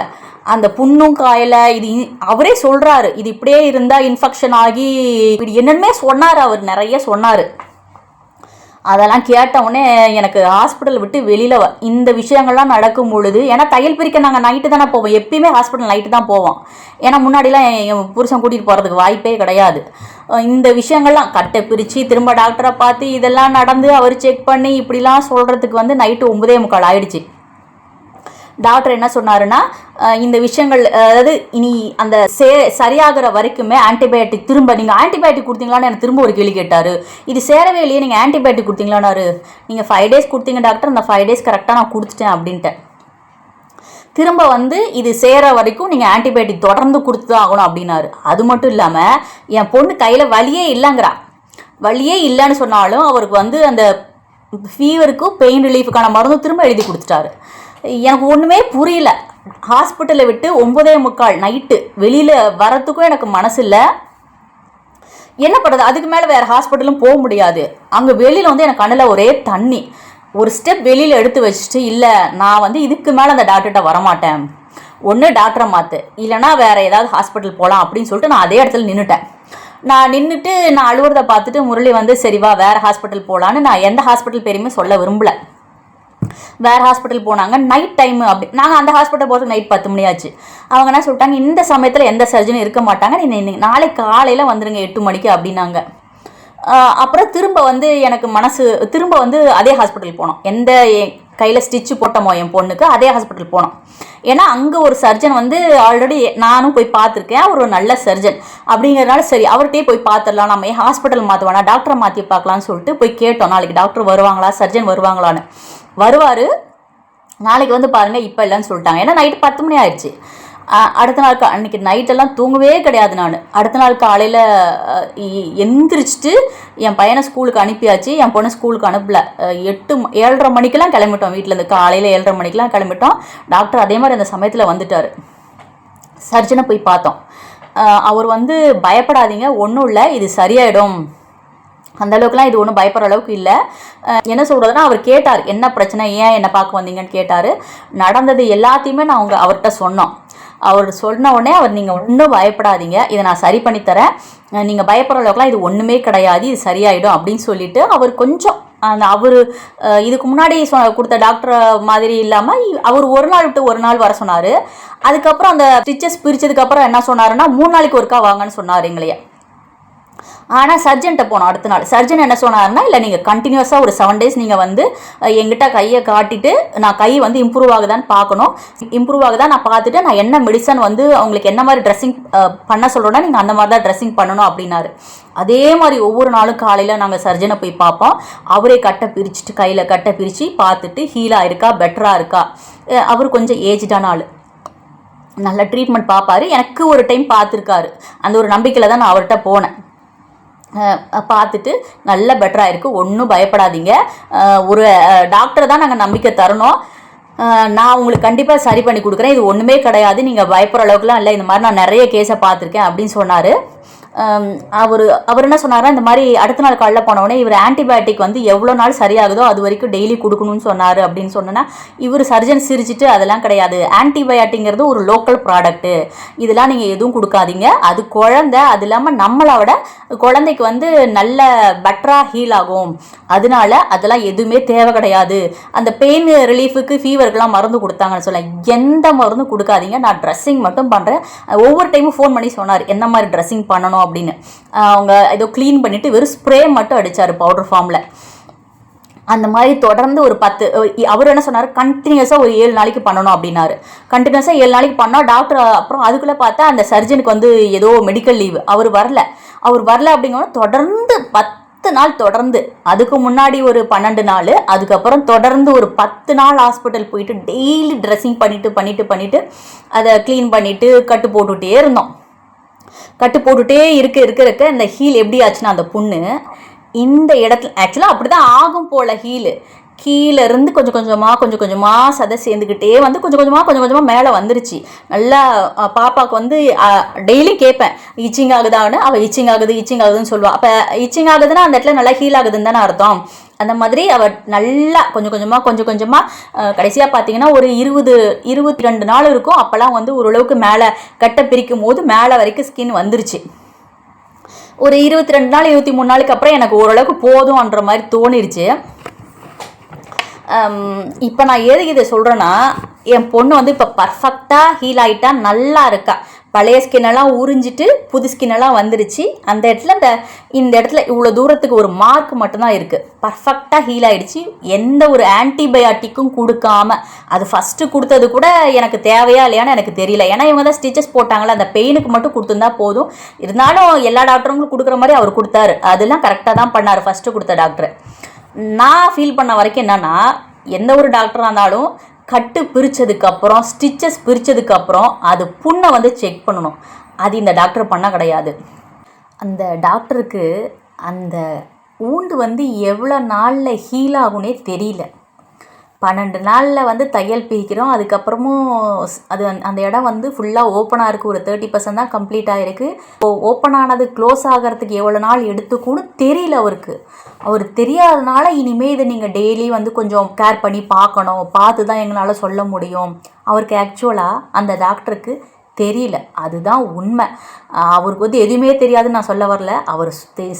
அந்த புண்ணும் காயல, இது அவரே சொல்கிறாரு, இது இப்படியே இருந்தால் இன்ஃபெக்ஷன் ஆகி இப்படி என்னென்னமே சொன்னார், அவர் நிறைய சொன்னார். அதெல்லாம் கேட்டவுடனே எனக்கு ஹாஸ்பிட்டல் விட்டு வெளியில் இந்த விஷயங்கள்லாம் நடக்கும் பொழுது, ஏன்னா தையல் பிரிக்க நாங்கள் நைட்டு தானே போவோம், எப்பயுமே ஹாஸ்பிட்டல் நைட்டு தான் போவோம். ஏன்னா முன்னாடிலாம் என் புருஷன் கூட்டிகிட்டு போகிறதுக்கு வாய்ப்பே கிடையாது. இந்த விஷயங்கள்லாம் கட்டை பிரித்து திரும்ப டாக்டரை பார்த்து இதெல்லாம் நடந்து அவர் செக் பண்ணி இப்படிலாம் சொல்கிறதுக்கு வந்து நைட்டு 9:45 ஆயிடுச்சு. டாக்டர் என்ன சொன்னாருன்னா, இந்த விஷயங்கள் அதாவது இனி அந்த சரியாகிற வரைக்குமே ஆன்டிபயோட்டிக் திரும்ப நீங்கள் ஆன்டிபயோட்டிக் கொடுத்தீங்களான்னு எனக்கு திரும்ப ஒரு கேள்வி கேட்டார். இது சேரவே இல்லையே, நீங்கள் ஆன்டிபயோட்டிக் கொடுத்தீங்களான்னாரு. நீங்கள் 5 days கொடுத்தீங்க டாக்டர், அந்த 5 days கரெக்டாக நான் கொடுத்துட்டேன் அப்படின்ட்டேன். திரும்ப இது சேர வரைக்கும் நீங்கள் ஆன்டிபயோட்டிக் தொடர்ந்து கொடுத்து தான் ஆகணும் அப்படின்னாரு. அது மட்டும் இல்லாமல் என் பொண்ணு கையில் வலியே இல்லைங்கிறா. வலியே இல்லைன்னு சொன்னாலும் அவருக்கு அந்த ஃபீவருக்கும் பெயின் ரிலீஃபுக்கான மருந்து திரும்ப எழுதி கொடுத்துட்டாரு. எனக்கு ஒன்றுமே புரியல. ஹாஸ்பிட்டலை விட்டு 9:45 நைட்டு வெளியில் வரத்துக்கும் எனக்கு மனசு இல்லை. என்ன பண்ணுறது, அதுக்கு மேலே வேறு ஹாஸ்பிட்டலும் போக முடியாது. அங்கே வெளியில் எனக்கு கண்ணில் ஒரே தண்ணி. ஒரு ஸ்டெப் வெளியில் எடுத்து வச்சுட்டு, இல்லை நான் இதுக்கு மேலே அந்த டாக்டர்கிட்ட வரமாட்டேன், ஒன்று டாக்டரை மாற்று, இல்லைனா வேறு ஏதாவது ஹாஸ்பிட்டல் போகலாம் அப்படின்னு சொல்லிட்டு நான் அதே இடத்துல நின்றுட்டேன். நான் நின்றுட்டு நான் அழுவுறதை பார்த்துட்டு முரளி சரிவா வேறு ஹாஸ்பிட்டல் போகலான்னு, நான் எந்த ஹாஸ்பிட்டல் பேரையுமே சொல்ல விரும்பலை. வேறு ஹாஸ்பிட்டல் போனாங்க. நைட் டைமு அப்படி நாங்கள் அந்த ஹாஸ்பிட்டல் போகிறதுக்கு நைட் 10 மணி ஆச்சு. அவங்க என்ன சொல்லிட்டாங்க, இந்த சமயத்தில் எந்த சர்ஜனும் இருக்க மாட்டாங்க, நாளைக்கு காலையில் வந்துடுங்க 8 மணிக்கு அப்படின்னாங்க. அப்புறம் திரும்ப எனக்கு மனசு திரும்ப அதே ஹாஸ்பிட்டல் போனோம். எந்த கையில் ஸ்டிச்சு போட்டோமோ என் பொண்ணுக்கு அதே ஹாஸ்பிட்டல் போனோம். ஏன்னா அங்கே ஒரு சர்ஜன் ஆல்ரெடி நானும் போய் பார்த்துருக்கேன், அவர் ஒரு நல்ல சர்ஜன் அப்படிங்கிறதுனால சரி அவர்கிட்டே போய் பார்த்துடலாம், நம்ம ஏன் ஹாஸ்பிட்டல் மாற்றுவானா, டாக்டரை மாற்றி பார்க்கலான்னு சொல்லிட்டு போய் கேட்டோம், நாளைக்கு டாக்டர் வருவாங்களா, சர்ஜன் வருவாங்களான்னு. வருவார், நாளைக்கு பாருங்கள் இப்போ இல்லைன்னு சொல்லிட்டாங்க. ஏன்னா நைட்டு 10 மணி ஆயிடுச்சு. அடுத்த நாள் அன்றைக்கி நைட்டெல்லாம் தூங்கவே கிடையாது நான். அடுத்த நாள் காலையில் எந்திரிச்சிட்டு என் பையனை ஸ்கூலுக்கு அனுப்பியாச்சு, என் பொண்ணை ஸ்கூலுக்கு அனுப்பல. 7:30 மணிக்கெல்லாம் கிளம்பிட்டோம் வீட்டிலேருந்து. காலையில் 7:30 மணிக்கெலாம் கிளம்பிட்டோம். டாக்டர் அதே மாதிரி அந்த சமயத்தில் வந்துட்டார். சர்ஜனை போய் பார்த்தோம். அவர் பயப்படாதீங்க, ஒன்றும் இல்லை, இது சரியாயிடும், அந்தளவுக்குலாம் இது ஒன்றும் பயப்படுற அளவுக்கு இல்லை. என்ன சொல்கிறதுனா, அவர் கேட்டார் என்ன பிரச்சனை, ஏன் என்னை பார்க்க வந்தீங்கன்னு கேட்டார். நடந்தது எல்லாத்தையுமே நான் அவர்கிட்ட சொன்னோம். அவர் சொன்ன உடனே நீங்கள் ஒன்றும் பயப்படாதீங்க, இதை நான் சரி பண்ணித்தரேன், நீங்கள் பயப்படுற அளவுக்குலாம் இது ஒன்றுமே கிடையாது, இது சரியாயிடும் அப்படின்னு சொல்லிட்டு அவர் கொஞ்சம் அவர் இதுக்கு முன்னாடி கொடுத்த டாக்டர் மாதிரி இல்லாமல் அவர் ஒரு நாள் விட்டு ஒரு நாள் வர சொன்னார். அதுக்கப்புறம் அந்த ஸ்டிச்சஸ் பிரித்ததுக்கப்புறம் என்ன சொன்னாருன்னா, 3 நாளைக்கு ஒருக்கா வாங்கன்னு சொன்னார் எங்களையே. ஆனால் சர்ஜன்ட்ட போனோம் அடுத்த நாள். சர்ஜன் என்ன சொன்னார்னா, இல்லை நீங்கள் கண்டினியூஸாக ஒரு 7 days நீங்கள் எங்கிட்ட கையை காட்டிட்டு நான் கை இம்ப்ரூவ் ஆகுதான்னு பார்க்கணும், இம்ப்ரூவ் ஆகுதான் நான் பார்த்துட்டு நான் என்ன மெடிசன் அவங்களுக்கு என்ன மாதிரி ட்ரெஸ்ஸிங் பண்ண சொல்கிறோன்னா நீங்கள் அந்த மாதிரி தான் ட்ரெஸ்ஸிங் பண்ணணும் அப்படின்னாரு. அதே மாதிரி ஒவ்வொரு நாளும் காலையில் நாங்கள் சர்ஜனை போய் பார்ப்போம். அவரே கட்டை பிரிச்சுட்டு கையில் கட்டை பிரித்து பார்த்துட்டு ஹீலாக இருக்கா, பெட்டராக இருக்கா. அவர் கொஞ்சம் ஏஜ்டான ஆள், நல்ல ட்ரீட்மெண்ட் பார்ப்பார். எனக்கு ஒரு டைம் பார்த்துருக்காரு. அந்த ஒரு நம்பிக்கையில் தான் நான் அவர்கிட்ட போனேன். பார்த்துட்டு நல்ல பெட்டராக இருக்குது, ஒன்றும் பயப்படாதீங்க, ஒரு டாக்டரை தான் நாங்கள் நம்பிக்கை தரணும், நான் உங்களுக்கு கண்டிப்பாக சரி பண்ணி கொடுக்குறேன், இது ஒன்றுமே கிடையாது, நீங்கள் பயப்படுற அளவுக்குலாம் இல்லை, இந்த மாதிரி நான் நிறைய கேஸை பார்த்துருக்கேன் அப்படின்னு சொன்னார். அவர் என்ன சொன்னார்னா, இந்த மாதிரி அடுத்த நாள் காலையில் போனவுடனே இவர் ஆன்டிபயோட்டிக் எவ்வளோ நாள் சரியாகுதோ அது வரைக்கும் டெய்லி கொடுக்கணும்னு சொன்னார் அப்படின்னு சொன்னேன்னா, இவர் சர்ஜன் சிரிச்சிட்டு அதெல்லாம் கிடையாது, ஆன்டிபயோட்டிக்ங்கிறது ஒரு லோக்கல் ப்ராடக்ட்டு, இதெல்லாம் நீங்கள் எதுவும் கொடுக்காதீங்க, அது குழந்தை, அது இல்லாமல் நம்மளோட குழந்தைக்கு நல்ல பெட்டராக ஹீல் ஆகும், அதனால அதெல்லாம் எதுவுமே தேவை கிடையாது. அந்த பெயின் ரிலீஃபுக்கு ஃபீவருக்குலாம் மருந்து கொடுத்தாங்கன்னு சொல்ல, எந்த மருந்தும் கொடுக்காதீங்க, நான் ட்ரெஸ்ஸிங் மட்டும் பண்ணுறேன். ஒவ்வொரு டைமும் ஃபோன் பண்ணி சொன்னார் என்ன மாதிரி ட்ரெஸ்ஸிங் பண்ணணும் அப்படின்னு. அவங்க ஏதோ க்ளீன் பண்ணிவிட்டு வெறும் ஸ்ப்ரே மட்டும் அடித்தார் பவுடர் ஃபார்மில். அந்த மாதிரி தொடர்ந்து ஒரு 10 அவர் என்ன சொன்னார், கண்டினியூஸாக ஒரு 7 நாளைக்கு பண்ணணும் அப்படின்னாரு. கண்டினியூஸாக 7 நாளைக்கு பண்ணோம். டாக்டர் அப்புறம் அதுக்குள்ளே பார்த்தா அந்த சர்ஜனுக்கு ஏதோ மெடிக்கல் லீவு, அவர் வரல அப்படிங்கிறோம். தொடர்ந்து 10 நாள் தொடர்ந்து, அதுக்கு முன்னாடி ஒரு 12 நாள், அதுக்கப்புறம் தொடர்ந்து ஒரு 10 நாள் ஹாஸ்பிட்டல் போயிட்டு டெய்லி ட்ரெஸ்ஸிங் பண்ணிவிட்டு அதை க்ளீன் பண்ணிவிட்டு கட்டு போட்டுகிட்டே இருந்தோம். கட்டு போட்டுகிட்டே இருக்க இந்த ஹீல் எப்படி ஆச்சுன்னா, அந்த புண்ணு இந்த இடத்துல ஆக்சுவலாக அப்படி தான் ஆகும் போல், ஹீலு கீழேருந்து கொஞ்சம் கொஞ்சமாக சதை சேர்ந்துக்கிட்டே கொஞ்சம் கொஞ்சமாக மேலே வந்துருச்சு. நல்லா பாப்பாவுக்கு டெய்லி கேட்பேன் இச்சிங் ஆகுதான்னு, அவள் இச்சிங் ஆகுதுன்னு சொல்லுவாள். அப்போ இச்சிங் ஆகுதுன்னா அந்த இடத்துல நல்லா ஹீல் ஆகுதுன்னு தானே அர்த்தம். அந்த மாதிரி அவள் நல்லா கொஞ்சம் கொஞ்சமாக கடைசியாக பார்த்தீங்கன்னா ஒரு 22 நாள் இருக்கும். அப்போல்லாம் ஓரளவுக்கு மேலே கட்டை பிரிக்கும் போது மேலே வரைக்கும் ஸ்கின் வந்துருச்சு. ஒரு 22 நாள் 23 நாளுக்கு அப்புறம் எனக்கு ஓரளவுக்கு போதும்ன்ற மாதிரி தோணிருச்சு. இப்போ நான் எதுக்கு இதை சொல்கிறேன்னா, என் பொண்ணு இப்போ பர்ஃபெக்டாக ஹீல் ஆகிட்டா, நல்லா இருக்கா. பழைய ஸ்கின்னெல்லாம் உறிஞ்சிட்டு புது ஸ்கின்னெல்லாம் வந்துருச்சு. அந்த இடத்துல இந்த இடத்துல இவ்வளோ தூரத்துக்கு ஒரு மார்க் மட்டும்தான் இருக்குது. பர்ஃபெக்டாக ஹீல் ஆகிடுச்சு. எந்த ஒரு ஆன்டிபயாட்டிக்கும் கொடுக்காம. அது ஃபஸ்ட்டு கொடுத்தது கூட எனக்கு தேவையா இல்லையான்னு எனக்கு தெரியல. ஏன்னா இவங்க தான் ஸ்டிச்சஸ் போட்டாங்களே, அந்த பெயினுக்கு மட்டும் கொடுத்துருந்தா போதும். இருந்தாலும் எல்லா டாக்டருங்களும் கொடுக்குற மாதிரி அவர் கொடுத்தாரு. அதெல்லாம் கரெக்டாக தான் பண்ணார் ஃபஸ்ட்டு கொடுத்த டாக்டர். நான் ஃபீல் பண்ண வரைக்கும் என்னென்னா, எந்த ஒரு டாக்டராக இருந்தாலும் கட்டு பிரித்ததுக்கப்புறம் ஸ்டிச்சஸ் பிரித்ததுக்கப்புறம் அது புண்ணை வந்து செக் பண்ணணும். அது இந்த டாக்டர் பண்ண கிடையாது. அந்த டாக்டருக்கு அந்த ஊண்டு வந்து எவ்வளோ நாளில் ஹீல் ஆகுனே தெரியல. 12 நாளில் வந்து தையல் பிரிக்கிறோம். அதுக்கப்புறமும் அது அந்த இடம் வந்து ஃபுல்லாக ஓப்பனாக இருக்குது. ஒரு 30% தான் கம்ப்ளீட் ஆகிருக்கு. ஓப்பன் ஆனது க்ளோஸ் ஆகிறதுக்கு எவ்வளோ நாள் எடுத்துக்கூட தெரியல அவருக்கு. அவர் தெரியாதனால இனிமேல் இதை நீங்கள் டெய்லி வந்து கொஞ்சம் கேர் பண்ணி பார்க்கணும், பார்த்து தான் எங்களால் சொல்ல முடியும். அவருக்கு ஆக்சுவலாக அந்த டாக்டருக்கு தெரியல. அதுதான் உண்மை. அவருக்கு வந்து எதுவுமே தெரியாதுன்னு நான் சொல்ல வரல. அவர்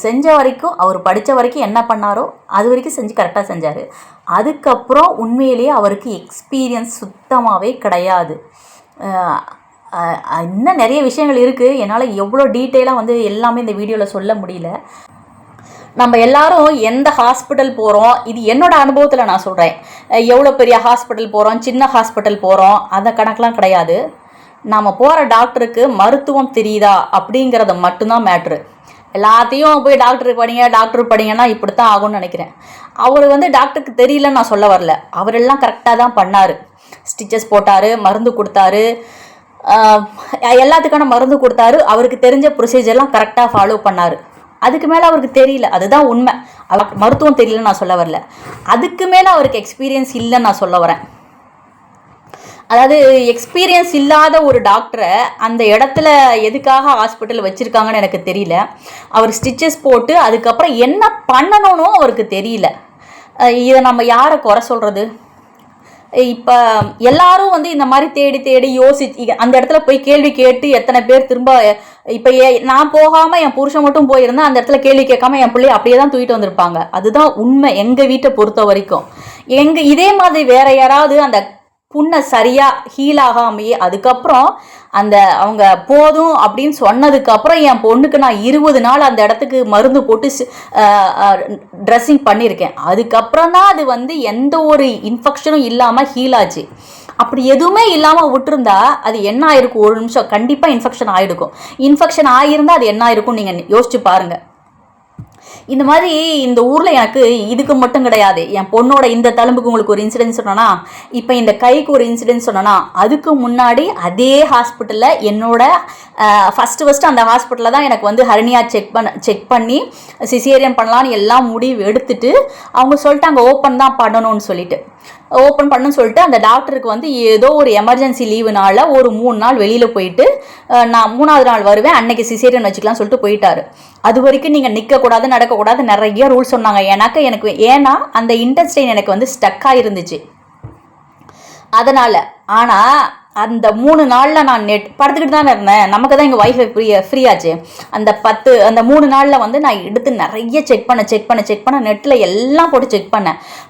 செஞ்ச வரைக்கும், அவர் படித்த வரைக்கும் என்ன பண்ணாரோ அது வரைக்கும் செஞ்சு கரெக்டாக செஞ்சார். அதுக்கப்புறம் உண்மையிலேயே அவருக்கு எக்ஸ்பீரியன்ஸ் சுத்தமாகவே கிடையாது. இன்னும் நிறைய விஷயங்கள் இருக்குது. என்னால் எவ்வளோ டீட்டெயிலாக வந்து எல்லாமே இந்த வீடியோவில் சொல்ல முடியல. நம்ம எல்லாரும் எந்த ஹாஸ்பிட்டல் போகிறோம், இது என்னோடய அனுபவத்தில் நான் சொல்கிறேன். எவ்வளோ பெரிய ஹாஸ்பிட்டல் போகிறோம், சின்ன ஹாஸ்பிட்டல் போகிறோம், அந்த கணக்கெலாம் கிடையாது. நாம் போகிற டாக்டருக்கு மருத்துவம் தெரியுதா அப்படிங்கிறத மட்டும்தான் மேட்ரு. எல்லாத்தையும் போய் டாக்டர் படிங்கன்னா இப்படித்தான் ஆகும்னு நினைக்கிறேன். அவர் வந்து டாக்டருக்கு தெரியலன்னு நான் சொல்ல வரல. அவரெல்லாம் கரெக்டாக தான் பண்ணார். ஸ்டிச்சஸ் போட்டார், மருந்து கொடுத்தாரு, எல்லாத்துக்கான மருந்து கொடுத்தாரு. அவருக்கு தெரிஞ்ச ப்ரொசீஜர்லாம் கரெக்டாக ஃபாலோ பண்ணார். அதுக்கு மேலே அவருக்கு தெரியல. அதுதான் உண்மை. மருத்துவம் தெரியலன்னு நான் சொல்ல வரல. அதுக்கு மேலே அவருக்கு எக்ஸ்பீரியன்ஸ் இல்லைன்னு நான் சொல்ல வரேன். அதாவது எக்ஸ்பீரியன்ஸ் இல்லாத ஒரு டாக்டரை அந்த இடத்துல எதுக்காக ஹாஸ்பிட்டல் வச்சுருக்காங்கன்னு எனக்கு தெரியல. அவர் ஸ்டிச்சஸ் போட்டு அதுக்கப்புறம் என்ன பண்ணணும்னு அவருக்கு தெரியல. இதை நம்ம யாரை குறை சொல்கிறது? இப்போ எல்லாரும் வந்து இந்த மாதிரி தேடி தேடி அந்த இடத்துல போய் கேள்வி கேட்டு எத்தனை பேர் திரும்ப இப்போ நான் போகாமல் என் புருஷன் மட்டும் போயிருந்தேன், அந்த இடத்துல கேள்வி கேட்காம என் பிள்ளைய அப்படியே தான் தூக்கிட்டு வந்திருப்பாங்க. அதுதான் உண்மை. எங்கள் வீட்டை பொறுத்த வரைக்கும் இதே மாதிரி வேற யாராவது அந்த புண்ணை சரியாக ஹீல் ஆகாமையே அதுக்கப்புறம் அவங்க போதும் அப்படின்னு சொன்னதுக்கப்புறம் என் பொண்ணுக்கு நான் 20 நாள் அந்த இடத்துக்கு மருந்து போட்டு ட்ரெஸ்ஸிங் பண்ணியிருக்கேன். அதுக்கப்புறம் தான் அது வந்து எந்த ஒரு இன்ஃபெக்ஷனும் இல்லாமல் ஹீல் ஆச்சு. அப்படி எதுவுமே இல்லாமல் விட்டுருந்தா அது என்ன ஆயிருக்கும்? ஒரு நிமிஷம், கண்டிப்பாக இன்ஃபெக்ஷன் ஆகிருக்கும். இன்ஃபெக்ஷன் ஆகியிருந்தால் அது என்ன ஆயிருக்கும் நீங்கள் யோசிச்சு பாருங்கள். இந்த மாதிரி இந்த ஊரில் எனக்கு இதுக்கு மட்டும் கிடையாது. என் பொண்ணோட இந்த தழும்புக்கு உங்களுக்கு ஒரு இன்சிடென்ட் சொன்னேன்னா, இப்போ இந்த கைக்கு ஒரு இன்சிடென்ட் சொன்னேன்னா, அதுக்கு முன்னாடி அதே ஹாஸ்பிட்டலில் என்னோட ஃபஸ்ட்டு அந்த ஹாஸ்பிட்டலில் தான் எனக்கு வந்து ஹர்னியா செக் பண்ணி சிசேரியன் பண்ணலான்னு எல்லாம் முடிவு எடுத்துட்டு அவங்க சொல்லிட்டாங்க ஓப்பன் தான் பண்ணணும்னு சொல்லிட்டு. ஓப்பன் பண்ணுன்னு சொல்லிட்டு அந்த டாக்டருக்கு வந்து ஏதோ ஒரு எமர்ஜென்சி லீவுனால ஒரு 3 நாள் வெளியில் போயிட்டு நான் 3ஆவது நாள் வருவேன், அன்னைக்கு சிசேரியன் வச்சுக்கலாம்னு சொல்லிட்டு போயிட்டாரு. அது வரைக்கும் நீங்கள் நிற்கக்கூடாது, நடக்கக்கூடாது, நிறைய ரூல்ஸ் சொன்னாங்க. ஏன்னா அந்த இன்டெஸ்டைன் எனக்கு வந்து ஸ்டக்காக இருந்துச்சு அதனால். ஆனால் அந்த 3 நாளில் நான் படுத்துக்கிட்டு தானே இருந்தேன். நமக்கு தான் எங்கள் வைஃபை ஃப்ரீ ஆச்சு. அந்த 3 நாளில் வந்து நான் எடுத்து நிறைய செக் பண்ண நெட்டில் எல்லாம் போட்டு செக்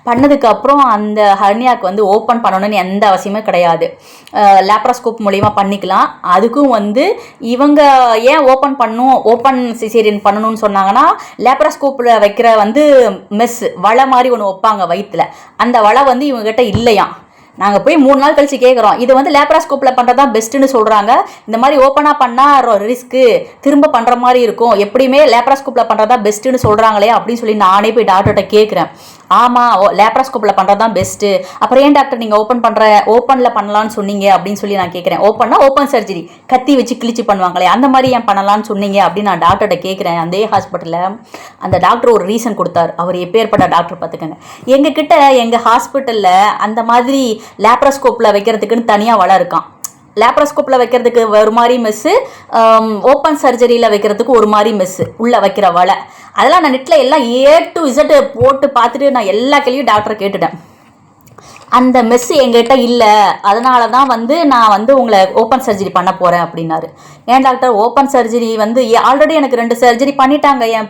பண்ணதுக்கப்புறம் அந்த ஹர்னியாவுக்கு வந்து ஓப்பன் பண்ணணும்னு எந்த அவசியமே கிடையாது. லேப்ராஸ்கோப் மூலிமா பண்ணிக்கலாம். அதுக்கும் வந்து இவங்க ஏன் ஓப்பன் சிசேரியன் பண்ணணும்னு சொன்னாங்கன்னா, லேப்ராஸ்கோப்பில் வைக்கிற வந்து வலை மாதிரி ஒன்று வைப்பாங்க வயிற்றில். அந்த வலை வந்து இவங்ககிட்ட இல்லையாம். நாங்கள் போய் 3 நாள் கழிச்சு கேட்குறோம். இது வந்து லேப்ராஸ்கோப்பில் பண்ணுறது தான் பெஸ்ட்டுன்னு சொல்கிறாங்க. இந்த மாதிரி ஓப்பனாக பண்ணால் ரிஸ்க்கு, திரும்ப பண்ணுற மாதிரி இருக்கும், எப்படியுமே லேப்ராஸ்கோப்பில் பண்ணுறது தான் பெஸ்ட்டுன்னு சொல்கிறாங்களே அப்படின்னு சொல்லி நானே போய் டாக்டர்கிட்ட கேட்குறேன். ஆமாம், லேப்ராஸ்கோப்பில் பண்ணுறது தான் பெஸ்ட்டு. அப்புறம் ஏன் டாக்டர் நீங்கள் ஓப்பனில் பண்ணலான்னு சொன்னீங்க அப்படின்னு சொல்லி நான் கேட்குறேன். ஓப்பன் சர்ஜரி கத்தி வச்சு கிழிச்சு பண்ணுவாங்களே, அந்த மாதிரி ஏன் பண்ணலான்னு சொன்னீங்க அப்படின்னு நான் டாக்டர்கிட்ட கேட்குறேன். அதே ஹாஸ்பிட்டலில் அந்த டாக்டர் ஒரு ரீசன் கொடுத்தார். அவர் எப்பேற்பட்ட டாக்டர் பார்த்துக்கோங்க. எங்கள் ஹாஸ்பிட்டலில் அந்த மாதிரி லேப்ராஸ்கோப்பில் வைக்கிறதுக்குன்னு தனியாக வலை இருக்கான். லேப்ராஸ்கோப்பில் வைக்கிறதுக்கு ஒரு மாதிரி மெஸ்ஸு, ஓப்பன் சர்ஜரியில் வைக்கிறதுக்கு ஒரு மாதிரி மெஸ்ஸு உள்ளே வைக்கிற வலை. அதெல்லாம் நான் நெட்டில் எல்லாம் A to Z போட்டு பார்த்துட்டு நான் எல்லா கேள்வியும் டாக்டரை கேட்டுட்டேன். அந்த மெஸ் எங்கிட்ட இல்லை, அதனால தான் வந்து நான் வந்து உங்களை ஓப்பன் சர்ஜரி பண்ண போகிறேன் அப்படின்னாரு. ஏன் டாக்டர் ஓப்பன் சர்ஜரி வந்து ஆல்ரெடி எனக்கு 2 சர்ஜரி பண்ணிட்டாங்க, என்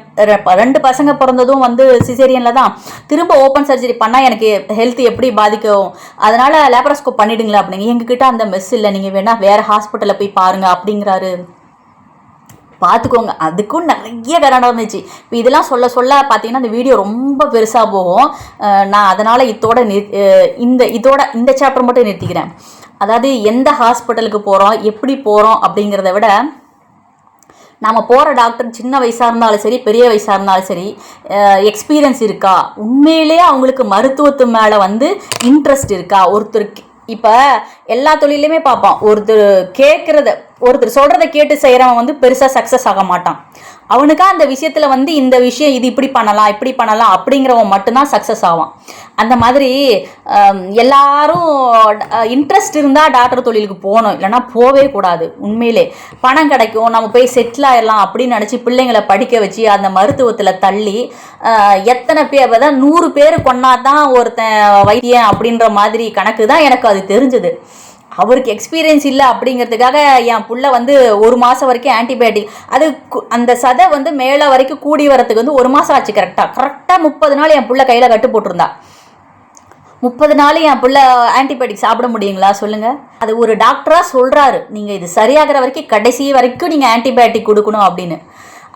2 பசங்க பிறந்ததும் வந்து சிசேரியனில் தான், திரும்ப ஓப்பன் சர்ஜரி பண்ணால் எனக்கு ஹெல்த் எப்படி பாதிக்கும், அதனால் லேப்ரோஸ்கோப் பண்ணிவிடுங்களா அப்படிங்க. எங்ககிட்ட அந்த மெஸ் இல்லை, நீங்கள் வேணால் வேறு ஹாஸ்பிட்டலில் போய் பாருங்கள் அப்படிங்கிறாரு. பார்த்துக்கோங்க, அதுக்கும் நிறைய கடன் இருந்துச்சு. இப்போ இதெல்லாம் சொல்ல சொல்ல பார்த்தீங்கன்னா இந்த வீடியோ ரொம்ப பெருசாக போகும். நான் அதனால் இந்த சாப்டர் மட்டும் நிறுத்திக்கிறேன். அதாவது எந்த ஹாஸ்பிட்டலுக்கு போகிறோம், எப்படி போகிறோம் அப்படிங்கிறத விட, நம்ம போகிற டாக்டர் சின்ன வயசாக இருந்தாலும் சரி, பெரிய வயசாக இருந்தாலும் சரி, எக்ஸ்பீரியன்ஸ் இருக்கா, உண்மையிலே அவங்களுக்கு மருத்துவத்து மேலே வந்து இன்ட்ரெஸ்ட் இருக்கா. ஒருத்தருக்கு இப்போ எல்லா தொழிலையுமே பார்ப்போம், ஒருத்தர் சொல்கிறத கேட்டு செய்கிறவன் வந்து பெருசாக சக்ஸஸ் ஆக மாட்டான். அவனுக்கா அந்த விஷயத்தில் வந்து இந்த விஷயம் இது இப்படி பண்ணலாம் அப்படிங்கிறவன் மட்டும்தான் சக்ஸஸ் ஆவான். அந்த மாதிரி எல்லாரும் இன்ட்ரெஸ்ட் இருந்தால் டாக்டர் தொழிலுக்கு போகணும், இல்லைனா போவே கூடாது. உண்மையிலே பணம் கிடைக்கும், நம்ம போய் செட்டில் ஆயிடலாம் அப்படின்னு நினச்சி பிள்ளைங்களை படிக்க வச்சு அந்த மருத்துவத்தில் தள்ளி எத்தனை பேர் தான் 100 பேர் கொன்னா தான் ஒருத்தன் வைத்தியன் அப்படின்ற மாதிரி கணக்கு தான் எனக்கு அது தெரிஞ்சது. அவருக்கு எக்ஸ்பீரியன்ஸ் இல்லை அப்படிங்கிறதுக்காக என் புள்ள வந்து 1 மாதம் வரைக்கும் ஆன்டிபயோட்டிக், அது அந்த சதை வந்து மேலே வரைக்கும் கூடி வரத்துக்கு வந்து 1 மாதம் ஆச்சு. கரெக்டாக 30 நாள் என் புள்ள கையில் கட்டு போட்டிருந்தா. 30 நாள் என் புள்ள ஆன்டிபயோட்டிக் சாப்பிட முடியுங்களா சொல்லுங்கள்? அது ஒரு டாக்டராக சொல்கிறாரு, நீங்கள் இது சரியாகிற வரைக்கும் கடைசி வரைக்கும் நீங்கள் ஆன்டிபயோட்டிக் கொடுக்கணும் அப்படின்னு.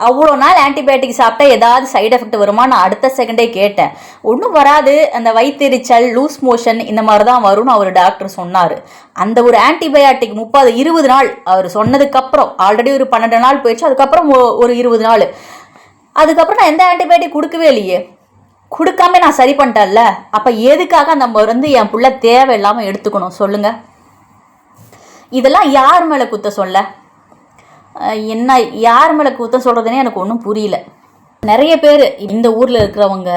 அவ்வளோ நாள் ஆன்டிபயோட்டிக் சாப்பிட்டா ஏதாவது சைடு எஃபெக்ட் வருமா நான் அடுத்த செகண்டே கேட்டேன். ஒன்றும் வராது, அந்த வயிற்றெரிச்சல், லூஸ் மோஷன் இந்த மாதிரி தான் வரும்னு அவர் டாக்டர் சொன்னார். அந்த ஒரு ஆன்டிபயோட்டிக் 20 நாள் அவர் சொன்னதுக்கப்புறம், ஆல்ரெடி ஒரு 12 நாள் போயிடுச்சு, அதுக்கப்புறம் ஒரு 20 நாள், அதுக்கப்புறம் நான் எந்த ஆன்டிபயோட்டிக் கொடுக்கவே இல்லையே. கொடுக்காம நான் சரி பண்ணிட்டேன்ல, அப்போ எதுக்காக அந்த மருந்து என் புள்ள தேவையில்லாமல் எடுத்துக்கணும் சொல்லுங்கள்? இதெல்லாம் யார் மேலே குத்த சொல்ல, என்ன யார் மேலே குத்தம் சொல்கிறதுனே எனக்கு ஒன்றும் புரியல. நிறைய பேர் இந்த ஊரில் இருக்கிறவங்க